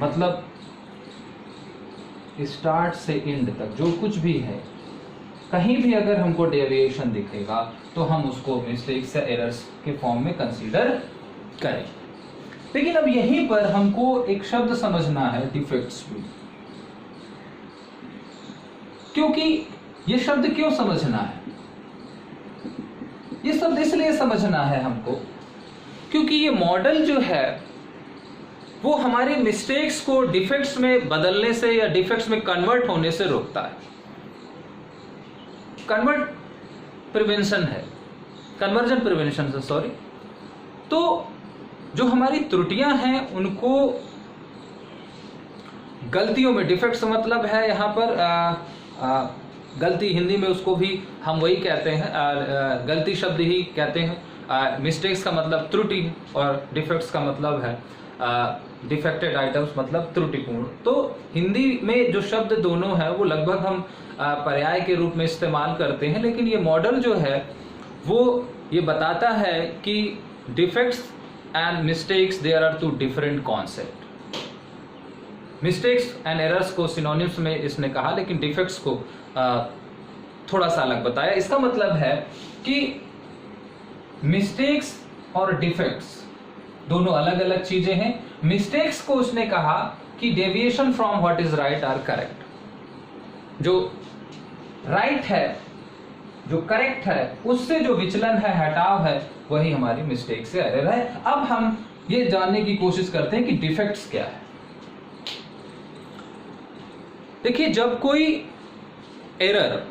मतलब स्टार्ट से एंड तक जो कुछ भी है, कहीं भी अगर हमको डेविएशन दिखेगा तो हम उसको मिस्टेक्स या एरर्स के फॉर्म में कंसीडर करें। लेकिन अब यहीं पर हमको एक शब्द समझना है, डिफेक्ट्स भी। क्योंकि ये शब्द क्यों समझना है? ये शब्द इसलिए समझना है हमको क्योंकि ये मॉडल जो है वो हमारे मिस्टेक्स को डिफेक्ट्स में बदलने से या डिफेक्ट्स में कन्वर्ट होने से रोकता है। कन्वर्ट प्रिवेंशन है, कन्वर्जन प्रिवेंशन से, सॉरी। तो जो हमारी त्रुटियां हैं उनको गलतियों में, डिफेक्ट्स मतलब है यहाँ पर गलती, हिंदी में उसको भी हम वही कहते हैं, गलती शब्द ही कहते हैं। मिस्टेक्स का मतलब त्रुटि और डिफेक्ट्स का मतलब है डिफेक्टेड आइटम्स, मतलब त्रुटिपूर्ण। तो हिंदी में जो शब्द दोनों है वो लगभग हम पर्याय के रूप में इस्तेमाल करते हैं, लेकिन ये मॉडल जो है वो ये बताता है कि defects and mistakes there are two different concept. Mistakes and errors को सिनोनिम्स में इसने कहा, लेकिन डिफेक्ट्स को थोड़ा सा अलग बताया। इसका मतलब है कि मिस्टेक्स और डिफेक्ट्स दोनों अलग अलग चीजें हैं। मिस्टेक्स को उसने कहा कि deviation from what is right और करेक्ट, जो राइट है, जो करेक्ट है, उससे जो विचलन है, हटाव है, वही हमारी मिस्टेक से एरर है। अब हम ये जानने की कोशिश करते हैं कि डिफेक्ट्स क्या है। देखिए, जब कोई एरर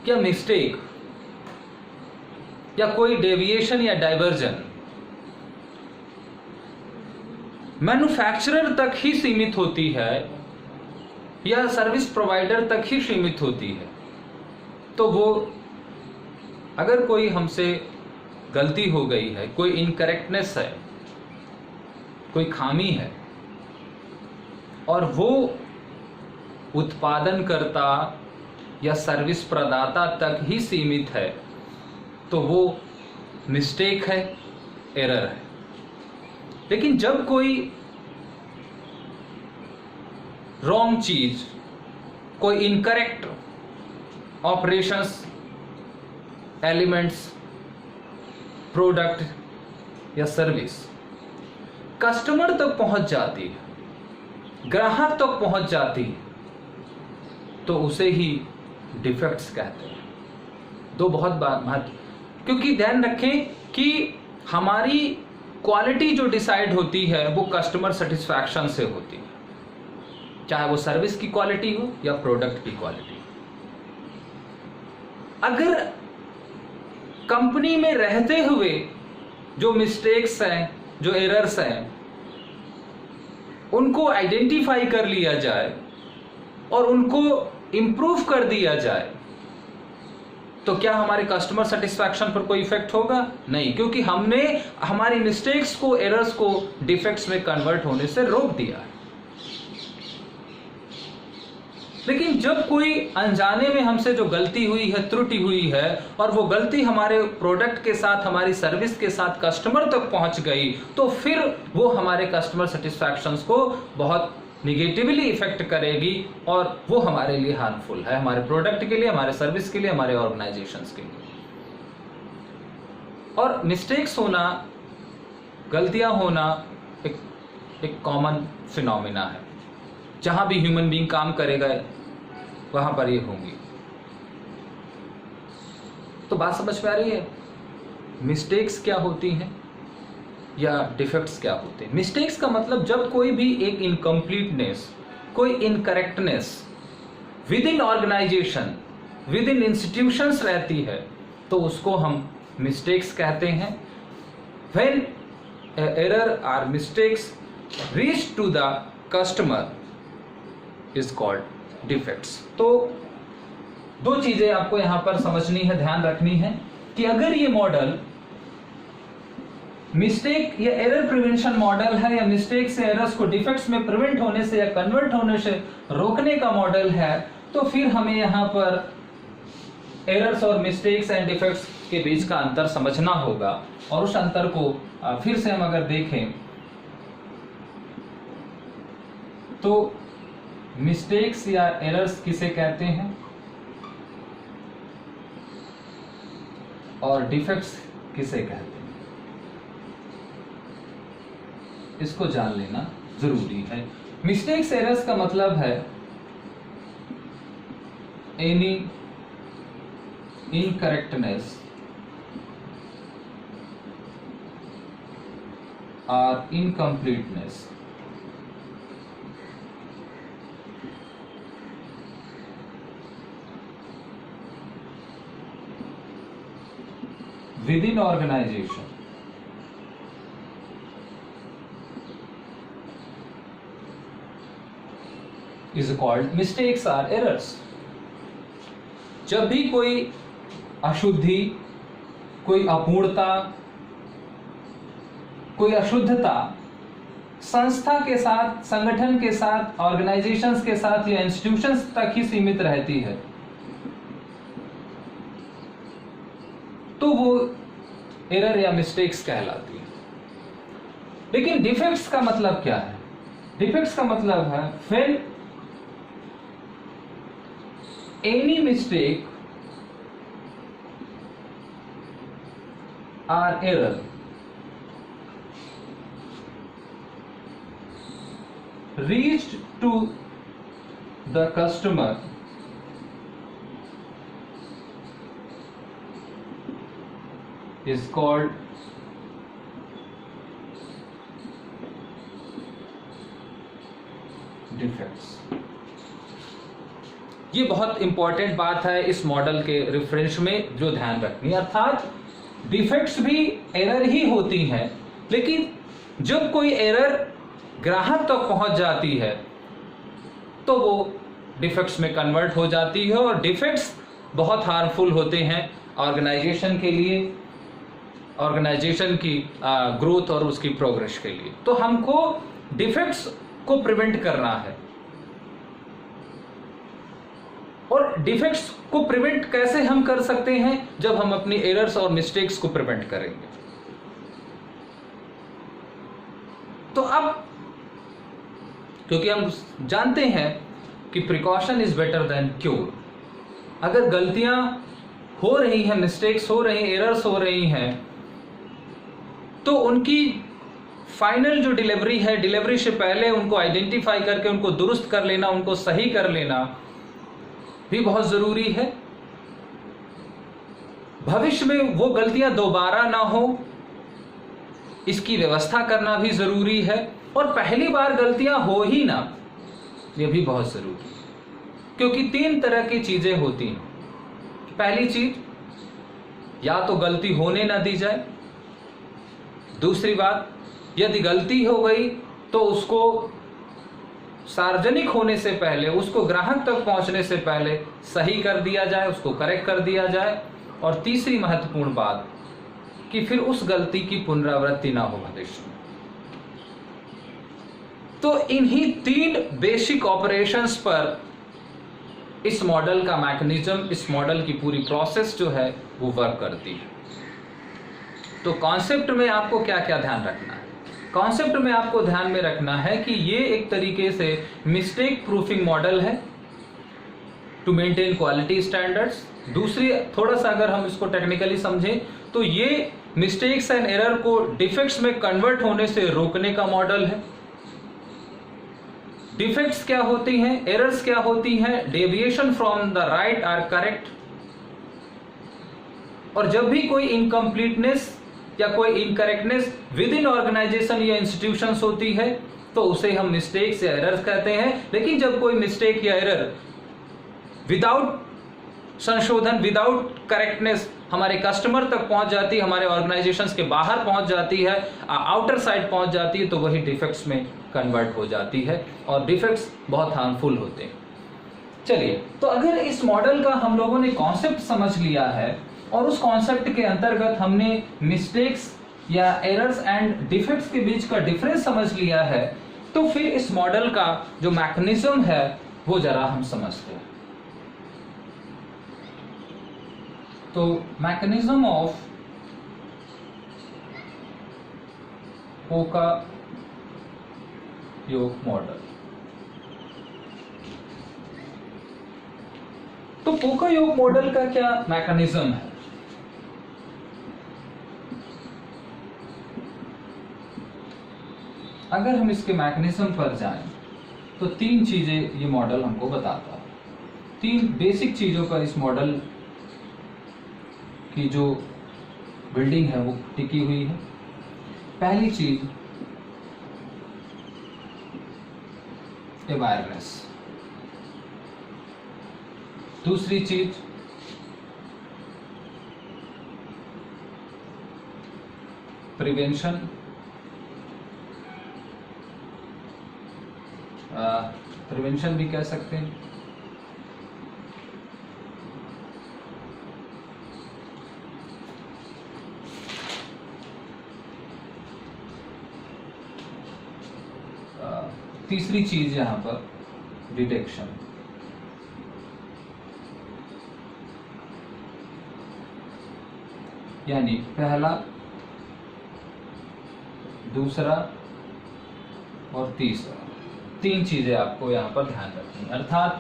या मिस्टेक या कोई डेविएशन या डाइवर्जन मैन्युफैक्चरर तक ही सीमित होती है या सर्विस प्रोवाइडर तक ही सीमित होती है, तो वो अगर कोई हमसे गलती हो गई है, कोई इनकरेक्टनेस है, कोई खामी है, और वो उत्पादनकर्ता या सर्विस प्रदाता तक ही सीमित है, तो वो मिस्टेक है, एरर है। लेकिन जब कोई रॉन्ग चीज, कोई इनकरेक्ट ऑपरेशंस, एलिमेंट्स, प्रोडक्ट या सर्विस कस्टमर तक पहुंच जाती है, ग्राहक तक पहुंच जाती है, तो उसे ही डिफेक्ट्स कहते हैं। दो बहुत बात महत्व, क्योंकि ध्यान रखें कि हमारी क्वालिटी जो डिसाइड होती है वो कस्टमर सेटिस्फैक्शन से होती है, चाहे वो सर्विस की क्वालिटी हो या प्रोडक्ट की क्वालिटी। अगर कंपनी में रहते हुए जो मिस्टेक्स हैं, जो एरर्स हैं, उनको आइडेंटिफाई कर लिया जाए और उनको इंप्रूव कर दिया जाए, तो क्या हमारे कस्टमर सेटिस्फैक्शन पर कोई इफेक्ट होगा? नहीं, क्योंकि हमने हमारी मिस्टेक्स को, एरर्स को डिफेक्ट्स में कन्वर्ट होने से रोक दिया है। लेकिन जब कोई अनजाने में हमसे जो गलती हुई है, त्रुटि हुई है, और वो गलती हमारे प्रोडक्ट के साथ, हमारी सर्विस के साथ कस्टमर तक पहुंच गई, तो फिर वो हमारे कस्टमर सेटिस्फैक्शन को बहुत निगेटिवली इफेक्ट करेगी और वो हमारे लिए हार्मफुल है, हमारे प्रोडक्ट के लिए, हमारे सर्विस के लिए, हमारे ऑर्गेनाइजेशंस के लिए। और मिस्टेक्स होना, गलतियां होना एक कॉमन फिनोमिना है। जहां भी ह्यूमन बीइंग काम करेगा वहां पर ये होंगी। तो बात समझ में आ रही है? मिस्टेक्स क्या होती हैं या डिफेक्ट्स क्या होते हैं? मिस्टेक्स का मतलब जब कोई भी एक इनकम्प्लीटनेस, कोई incorrectness within organization, within institutions रहती है, तो उसको हम मिस्टेक्स कहते हैं। When error or mistakes reach to the customer is called defects. तो दो चीजें आपको यहां पर समझनी है, ध्यान रखनी है कि अगर ये मॉडल मिस्टेक या एरर प्रिवेंशन मॉडल है, या मिस्टेक से एरर्स को डिफेक्ट्स में प्रिवेंट होने से या कन्वर्ट होने से रोकने का मॉडल है, तो फिर हमें यहां पर एरर्स और मिस्टेक्स एंड डिफेक्ट्स के बीच का अंतर समझना होगा। और उस अंतर को फिर से हम अगर देखें तो मिस्टेक्स या एरर्स किसे कहते हैं और डिफेक्ट्स किसे कहते हैं, इसको जान लेना जरूरी है। मिस्टेक्स, एरर्स का मतलब है एनी इनकरेक्टनेस और incompleteness within organization is called mistakes or errors। जब भी कोई अशुद्धि, कोई अपूर्णता, कोई अशुद्धता संस्था के साथ, संगठन के साथ, ऑर्गेनाइजेशंस के साथ या इंस्टीट्यूशंस तक ही सीमित रहती है, तो वो एरर या मिस्टेक्स कहलाती है। लेकिन डिफेक्ट्स का मतलब क्या है? डिफेक्ट्स का मतलब है when any mistake or error reached to the customer is called defects। ये बहुत इंपॉर्टेंट बात है इस मॉडल के रेफरेंस में जो ध्यान रखनी है, अर्थात डिफेक्ट्स भी एरर ही होती हैं, लेकिन जब कोई एरर ग्राहक तक पहुंच जाती है तो वो डिफेक्ट्स में कन्वर्ट हो जाती है, और डिफेक्ट्स बहुत हार्मफुल होते हैं ऑर्गेनाइजेशन के लिए, ऑर्गेनाइजेशन की ग्रोथ और उसकी प्रोग्रेस के लिए। तो हमको डिफेक्ट्स को प्रिवेंट करना है। और डिफेक्ट्स को प्रिवेंट कैसे हम कर सकते हैं? जब हम अपनी एरर्स और मिस्टेक्स को प्रिवेंट करेंगे। तो अब क्योंकि हम जानते हैं कि precaution is better than cure, अगर गलतियां हो रही हैं, मिस्टेक्स हो रही हैं, एरर्स हो रही हैं, तो उनकी फाइनल जो डिलीवरी है, डिलीवरी से पहले उनको आइडेंटिफाई करके उनको दुरुस्त कर लेना, उनको सही कर लेना भी बहुत जरूरी है। भविष्य में वो गलतियां दोबारा ना हो, इसकी व्यवस्था करना भी जरूरी है, और पहली बार गलतियां हो ही ना, ये भी बहुत जरूरी है। क्योंकि तीन तरह की चीजें होती हैं। पहली चीज, या तो गलती होने ना दी जाए। दूसरी बात, यदि गलती हो गई तो उसको सार्वजनिक होने से पहले, उसको ग्राहक तक पहुंचने से पहले सही कर दिया जाए, उसको करेक्ट कर दिया जाए। और तीसरी महत्वपूर्ण बात कि फिर उस गलती की पुनरावृत्ति ना हो भविष्य में। तो इन्हीं 3 बेसिक ऑपरेशंस पर इस मॉडल का मैकेनिज्म, इस मॉडल की पूरी प्रोसेस जो है वो वर्क करती है। तो कॉन्सेप्ट में आपको क्या क्या ध्यान रखना है? कॉन्सेप्ट में आपको ध्यान में रखना है कि ये एक तरीके से मिस्टेक प्रूफिंग मॉडल है टू मेंटेन क्वालिटी स्टैंडर्ड्स। दूसरी, थोड़ा सा अगर हम इसको टेक्निकली समझें तो ये मिस्टेक्स एंड एरर को डिफेक्ट्स में कन्वर्ट होने से रोकने का मॉडल है। डिफेक्ट्स क्या होती हैं, एरर्स क्या होती हैं? Deviation from the right or correct. और जब भी कोई इनकम्प्लीटनेस या कोई इनकरेक्टनेस विद इन ऑर्गेनाइजेशन या इंस्टीट्यूशंस होती है तो उसे हम मिस्टेक्स या एरर्स कहते हैं। लेकिन जब कोई मिस्टेक या एरर विदाउट संशोधन, विदाउट करेक्टनेस हमारे कस्टमर तक पहुंच जाती है, हमारे ऑर्गेनाइजेशंस के बाहर पहुंच जाती है, आउटर साइड पहुंच जाती है, तो वही डिफेक्ट्स में कन्वर्ट हो जाती है और डिफेक्ट्स बहुत हार्मफुल होते हैं। चलिए, तो अगर इस मॉडल का हम लोगों ने कॉन्सेप्ट समझ लिया है और उस कॉन्सेप्ट के अंतर्गत हमने मिस्टेक्स या एरर्स एंड डिफेक्ट्स के बीच का डिफरेंस समझ लिया है, तो फिर इस मॉडल का जो मैकेनिज्म है वो जरा हम समझते हैं। तो मैकेनिज्म ऑफ पोका-योक मॉडल। तो पोका-योक मॉडल का क्या मैकेनिज्म है? अगर हम इसके मैकेनिज्म पर जाएं तो 3 चीजें ये मॉडल हमको बताता है। 3 बेसिक चीजों पर इस मॉडल की जो बिल्डिंग है वो टिकी हुई है। पहली चीज अवेयरनेस, दूसरी चीज प्रिवेंशन, प्रिवेंशन भी कह सकते हैं, तीसरी चीज यहां पर डिटेक्शन। यानी पहला, दूसरा और तीसरा, 3 चीजें आपको यहां पर ध्यान रखनी है। अर्थात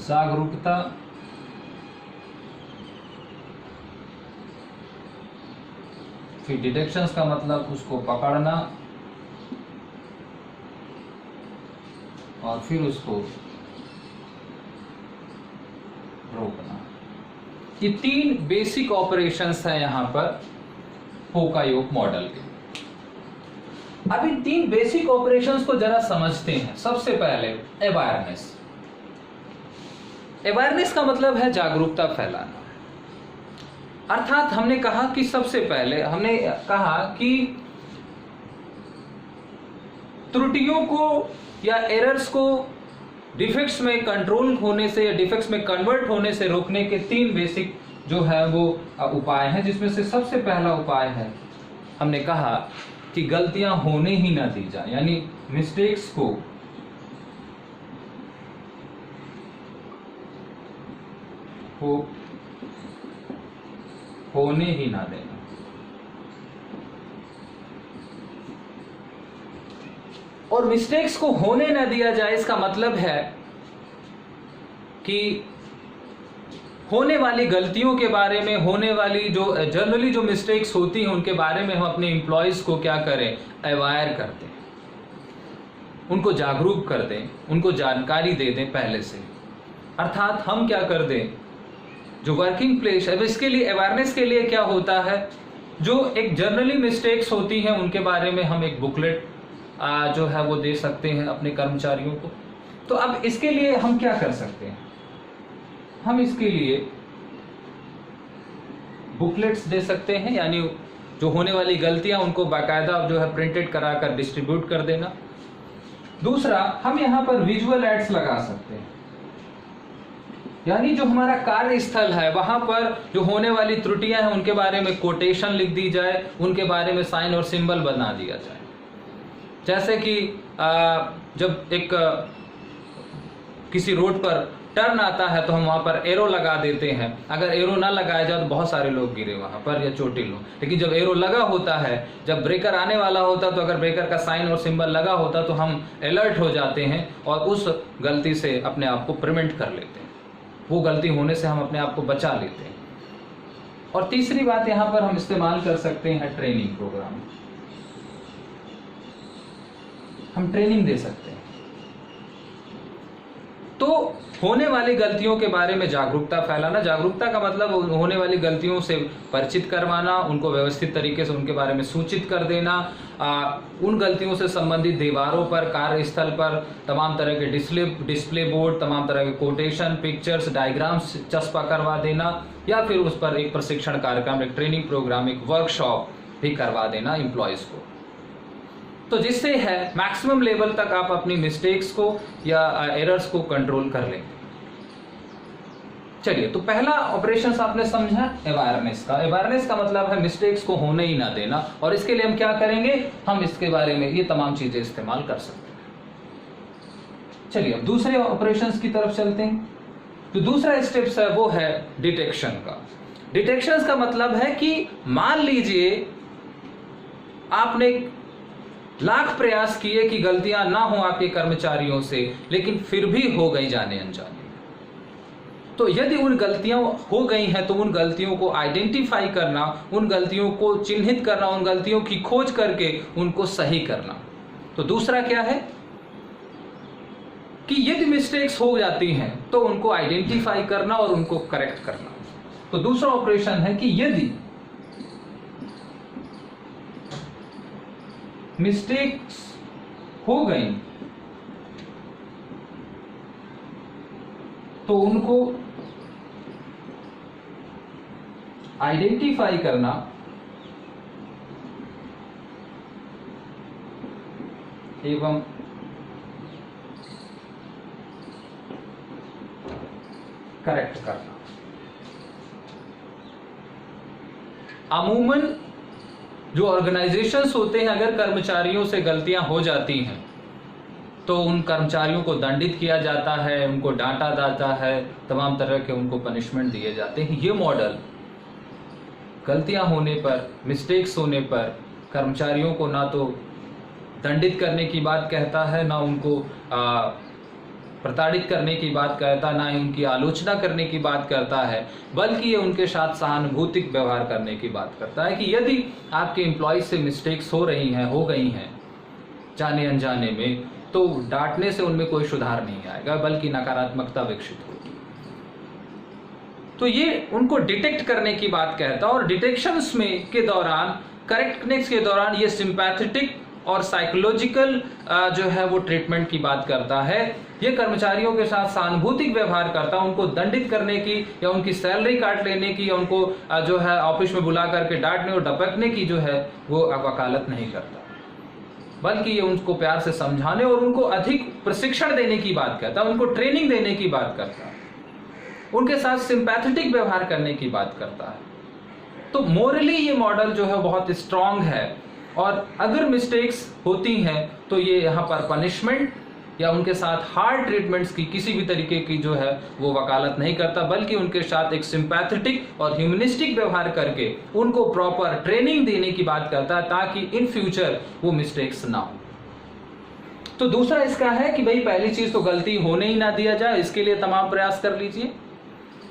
जागरूकता, फिर डिटेक्शंस का मतलब उसको पकड़ना और फिर उसको रोकना। ये 3 बेसिक ऑपरेशंस हैं यहां पर पोका-योक मॉडल के। अब इन 3 बेसिक ऑपरेशंस को जरा समझते हैं। सबसे पहले अवेयरनेस। अवेयरनेस का मतलब है जागरूकता फैलाना। अर्थात हमने कहा कि सबसे पहले हमने कहा कि त्रुटियों को या एरर्स को डिफेक्ट्स में कंट्रोल होने से या डिफेक्ट्स में कन्वर्ट होने से रोकने के 3 बेसिक जो है वो उपाय हैं, जिसमें से सबसे पहला उपाय है, हमने कहा कि गलतियां होने ही ना दी जाए, यानी मिस्टेक्स को होने ही ना देना। और मिस्टेक्स को होने ना दिया जाए इसका मतलब है कि होने वाली गलतियों के बारे में, होने वाली जो जनरली जो मिस्टेक्स होती हैं उनके बारे में हम अपने एम्प्लॉयज को क्या करें, अवेयर कर दें, उनको जागरूक कर दें, उनको जानकारी दे दें पहले से। अर्थात हम क्या कर दें, जो वर्किंग प्लेस, अब इसके लिए अवेयरनेस के लिए क्या होता है, जो एक जनरली मिस्टेक्स होती हैं उनके बारे में हम एक बुकलेट जो है वो दे सकते हैं अपने कर्मचारियों को। तो अब इसके लिए हम क्या कर सकते हैं, हम इसके लिए बुकलेट्स दे सकते हैं, यानी जो होने वाली गलतियां उनको बाकायदा जो है प्रिंटेड कराकर डिस्ट्रीब्यूट कर देना। दूसरा, हम यहाँ पर विजुअल एड्स लगा सकते हैं, यानी जो हमारा कार्यस्थल है वहां पर जो होने वाली त्रुटियां हैं उनके बारे में कोटेशन लिख दी जाए, उनके बारे में साइन और सिंबल बना दिया जाए। जैसे कि जब एक किसी रोड पर टर्न आता है तो हम वहां पर एरो लगा देते हैं। अगर एरो ना लगाया जाए तो बहुत सारे लोग गिरे वहां पर या चोटिल लोग, लेकिन जब एरो लगा होता है, जब ब्रेकर आने वाला होता तो अगर ब्रेकर का साइन और सिंबल लगा होता तो हम अलर्ट हो जाते हैं और उस गलती से अपने आप को प्रिवेंट कर लेते हैं, वो गलती होने से हम अपने आप को बचा लेते हैं। और तीसरी बात यहाँ पर हम इस्तेमाल कर सकते हैं ट्रेनिंग प्रोग्राम। हम ट्रेनिंग दे सकते हैं, तो होने वाली गलतियों के बारे में जागरूकता फैलाना। जागरूकता का मतलब होने वाली गलतियों से परिचित करवाना, उनको व्यवस्थित तरीके से उनके बारे में सूचित कर देना, उन गलतियों से संबंधित दीवारों पर, कार्यस्थल पर तमाम तरह के डिस्प्ले बोर्ड, तमाम तरह के कोटेशन, पिक्चर्स, डायग्राम्स चस्पा करवा देना, या फिर उस पर एक प्रशिक्षण कार्यक्रम, एक ट्रेनिंग प्रोग्राम, एक वर्कशॉप भी करवा देना एम्प्लॉयज को। तो जिससे है मैक्सिमम लेवल तक आप अपनी मिस्टेक्स को या एरर्स को कंट्रोल कर लेंगे। चलिए, तो पहला ऑपरेशन आपने समझा अवेयरनेस का। अवेयरनेस का मतलब है मिस्टेक्स को होने ही ना देना, और इसके लिए हम क्या करेंगे, हम इसके बारे में ये तमाम चीजें इस्तेमाल कर सकते हैं। चलिए अब दूसरे ऑपरेशंस की तरफ चलते हैं। तो दूसरा स्टेप्स है वो है डिटेक्शन का। डिटेक्शन का मतलब है कि मान लीजिए आपने लाख प्रयास किए कि गलतियां ना हो आपके कर्मचारियों से, लेकिन फिर भी हो गई जाने अनजाने। तो यदि उन गलतियां हो गई हैं तो उन गलतियों को आइडेंटिफाई करना, उन गलतियों को चिन्हित करना, उन गलतियों की खोज करके उनको सही करना। तो दूसरा क्या है कि यदि मिस्टेक्स हो जाती हैं तो उनको आइडेंटिफाई करना और उनको करेक्ट करना। तो दूसरा ऑपरेशन है कि यदि मिस्टेक्स हो गई तो उनको आइडेंटिफाई करना एवं करेक्ट करना। अमूमन जो ऑर्गेनाइजेशंस होते हैं, अगर कर्मचारियों से गलतियां हो जाती हैं तो उन कर्मचारियों को दंडित किया जाता है, उनको डांटा जाता है, तमाम तरह के उनको पनिशमेंट दिए जाते हैं। ये मॉडल गलतियां होने पर, मिस्टेक्स होने पर कर्मचारियों को ना तो दंडित करने की बात कहता है, ना उनको प्रताड़ित करने की बात कहता, ना ही उनकी आलोचना करने की बात करता है, बल्कि ये उनके साथ सहानुभूतिक व्यवहार करने की बात करता है कि यदि आपके एम्प्लॉय से मिस्टेक्स हो रही हैं, हो गई हैं जाने अनजाने में, तो डांटने से उनमें कोई सुधार नहीं आएगा, बल्कि नकारात्मकता विकसित होगी। तो ये उनको डिटेक्ट करने की बात कहता है। और डिटेक्शंस में के दौरान, करेक्टनेस के दौरान ये सिंपैथेटिक और साइकोलॉजिकल जो है वो ट्रीटमेंट की बात करता है। ये कर्मचारियों के साथ सहानुभूतिक व्यवहार करता है, उनको दंडित करने की या उनकी सैलरी काट लेने की या उनको जो है ऑफिस में बुला करके डांटने और डपकने की जो है वो वकालत नहीं करता, बल्कि ये उनको प्यार से समझाने और उनको अधिक प्रशिक्षण देने की बात करता है, उनको ट्रेनिंग देने की बात करता है, उनके साथ सिंपैथेटिक व्यवहार करने की बात करता है। तो मोरली ये मॉडल जो है बहुत स्ट्रांग है, और अगर मिस्टेक्स होती हैं तो ये यहाँ पर पनिशमेंट या उनके साथ हार्ड ट्रीटमेंट्स की किसी भी तरीके की जो है वो वकालत नहीं करता, बल्कि उनके साथ एक सिंपैथेटिक और ह्यूमनिस्टिक व्यवहार करके उनको प्रॉपर ट्रेनिंग देने की बात करता है, ताकि इन फ्यूचर वो मिस्टेक्स ना हो। तो दूसरा इसका है कि भाई पहली चीज तो गलती होने ही ना दिया जाए, इसके लिए तमाम प्रयास कर लीजिए।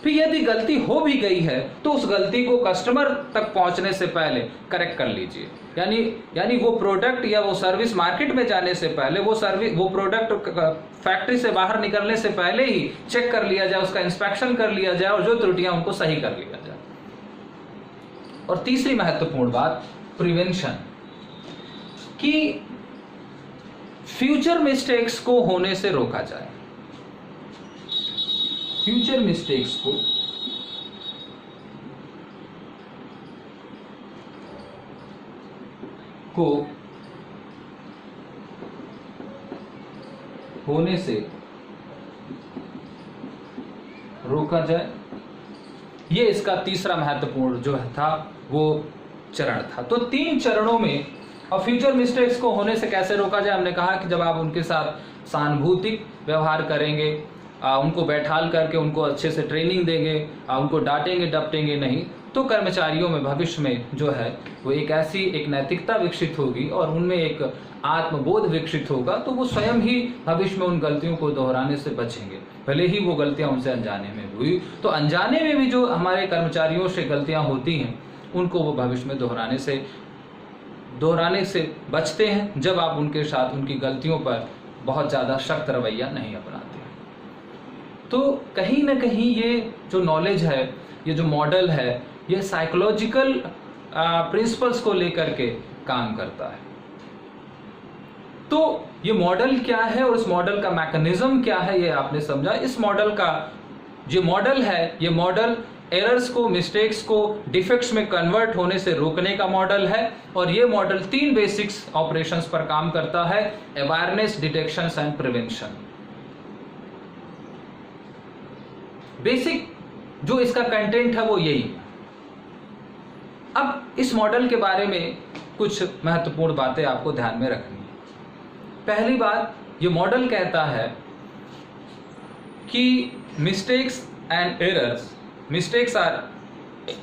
फिर यदि गलती हो भी गई है तो उस गलती को कस्टमर तक पहुंचने से पहले करेक्ट कर लीजिए, यानी वो प्रोडक्ट या वो सर्विस मार्केट में जाने से पहले, वो प्रोडक्ट फैक्ट्री से बाहर निकलने से पहले ही चेक कर लिया जाए, उसका इंस्पेक्शन कर लिया जाए और जो त्रुटियां उनको सही कर लिया जाए। और तीसरी महत्वपूर्ण बात प्रिवेंशन, कि फ्यूचर मिस्टेक्स को होने से रोका जाए। फ्यूचर मिस्टेक्स को को होने से रोका जाए, ये इसका तीसरा महत्वपूर्ण जो था वो चरण था। तो 3 चरणों में, और फ्यूचर मिस्टेक्स को होने से कैसे रोका जाए, हमने कहा कि जब आप उनके साथ सहानुभूतिक व्यवहार करेंगे, उनको बैठाल करके उनको अच्छे से ट्रेनिंग देंगे, उनको डांटेंगे डपटेंगे नहीं, तो कर्मचारियों में भविष्य में जो है वो एक नैतिकता विकसित होगी और उनमें एक आत्मबोध विकसित होगा, तो वो स्वयं ही भविष्य में उन गलतियों को दोहराने से बचेंगे, भले ही वो गलतियां उनसे अनजाने में हुई। तो अनजाने में भी जो हमारे कर्मचारियों से गलतियां होती हैं उनको वो भविष्य में दोहराने से बचते हैं, जब आप उनके साथ उनकी गलतियों पर बहुत ज़्यादा सख्त रवैया नहीं अपनाते हैं। तो कहीं ना कहीं ये जो नॉलेज है, ये जो मॉडल है, ये साइकोलॉजिकल प्रिंसिपल्स को लेकर के काम करता है। तो ये मॉडल क्या है और इस मॉडल का मैकेनिज्म क्या है, ये आपने समझा। इस मॉडल का जो मॉडल है, ये मॉडल एरर्स को, मिस्टेक्स को डिफेक्ट्स में कन्वर्ट होने से रोकने का मॉडल है, और ये मॉडल 3 बेसिक्स ऑपरेशंस पर काम करता है: awareness, detection and prevention. Basic जो इसका कंटेंट है वो यही है। अब इस मॉडल के बारे में कुछ महत्वपूर्ण बातें आपको ध्यान में रखनी है। पहली बात, ये मॉडल कहता है कि mistakes or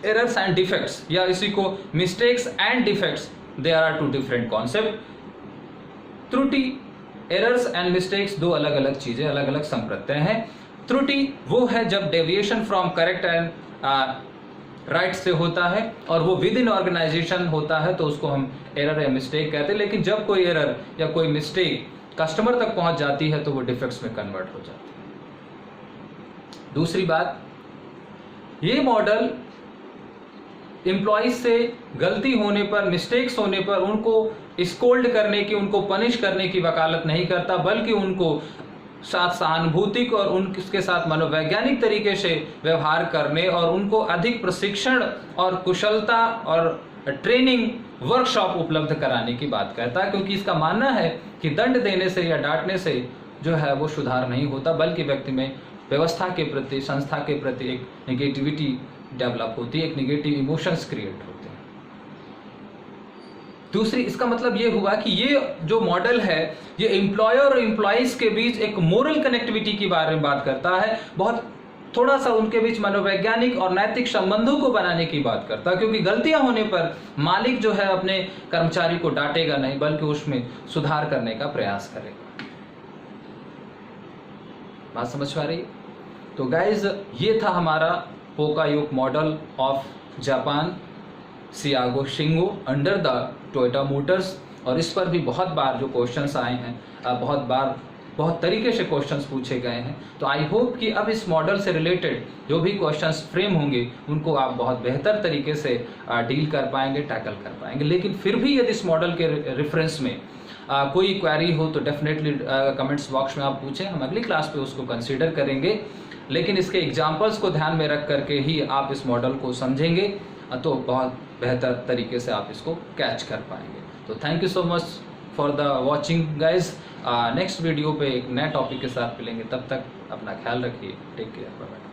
errors and defects, या इसी को mistakes and defects, they are 2 different concept. त्रुटि, एरर्स एंड मिस्टेक्स 2 अलग अलग चीजें, अलग अलग संप्रत्यय हैं। त्रुटि वो है जब deviation from correct and right से होता है, और वो विद इन ऑर्गेनाइजेशन होता है, तो उसको हम एरर या मिस्टेक कहते हैं। लेकिन जब कोई एरर या कोई मिस्टेक कस्टमर तक पहुंच जाती है तो वो डिफेक्ट्स में कन्वर्ट हो जाती है। दूसरी बात, ये मॉडल एम्प्लॉइज से गलती होने पर, मिस्टेक्स होने पर उनको स्कोल्ड करने की, उनको पनिश करने की वकालत नहीं करता, बल्कि उनको साथ सहानुभूतिक और उनके साथ मनोवैज्ञानिक तरीके से व्यवहार करने और उनको अधिक प्रशिक्षण और कुशलता और ट्रेनिंग वर्कशॉप उपलब्ध कराने की बात करता है। क्योंकि इसका मानना है कि दंड देने से या डांटने से जो है वो सुधार नहीं होता, बल्कि व्यक्ति में व्यवस्था के प्रति, संस्था के प्रति एक नेगेटिविटी डेवलप होती है, एक नेगेटिव इमोशंस क्रिएट होते हैं। दूसरी, इसका मतलब ये हुआ कि ये जो मॉडल है ये एम्प्लॉयर और एम्प्लॉइज के बीच एक मोरल कनेक्टिविटी के बारे में बात करता है, बहुत थोड़ा सा उनके बीच मनोवैज्ञानिक और नैतिक संबंधों को बनाने की बात करता है। क्योंकि गलतियां होने पर मालिक जो है अपने कर्मचारी को डांटेगा नहीं, बल्कि उसमें सुधार करने का प्रयास करेगा। बात समझ में आ रही है? तो गाइज, ये था हमारा poka yoke model of Japan Shigeo Shingo under the Toyota Motors. और इस पर भी बहुत बार जो क्वेश्चंस आए हैं, बहुत तरीके से क्वेश्चंस पूछे गए हैं। तो आई होप कि अब इस मॉडल से रिलेटेड जो भी क्वेश्चंस फ्रेम होंगे उनको आप बहुत बेहतर तरीके से डील कर पाएंगे, टैकल कर पाएंगे। लेकिन फिर भी यदि इस मॉडल के रेफरेंस में कोई क्वेरी हो तो डेफिनेटली कमेंट्स बॉक्स में आप पूछें, हम अगली क्लास पे उसको कंसीडर करेंगे। लेकिन इसके एग्जाम्पल्स को ध्यान में रख करके ही आप इस मॉडल को समझेंगे तो बहुत बेहतर तरीके से आप इसको कैच कर पाएंगे। तो thank you so much for the watching guys. Next video पे एक नए टॉपिक के साथ मिलेंगे, तब तक अपना ख्याल रखिए। Take care, bye bye.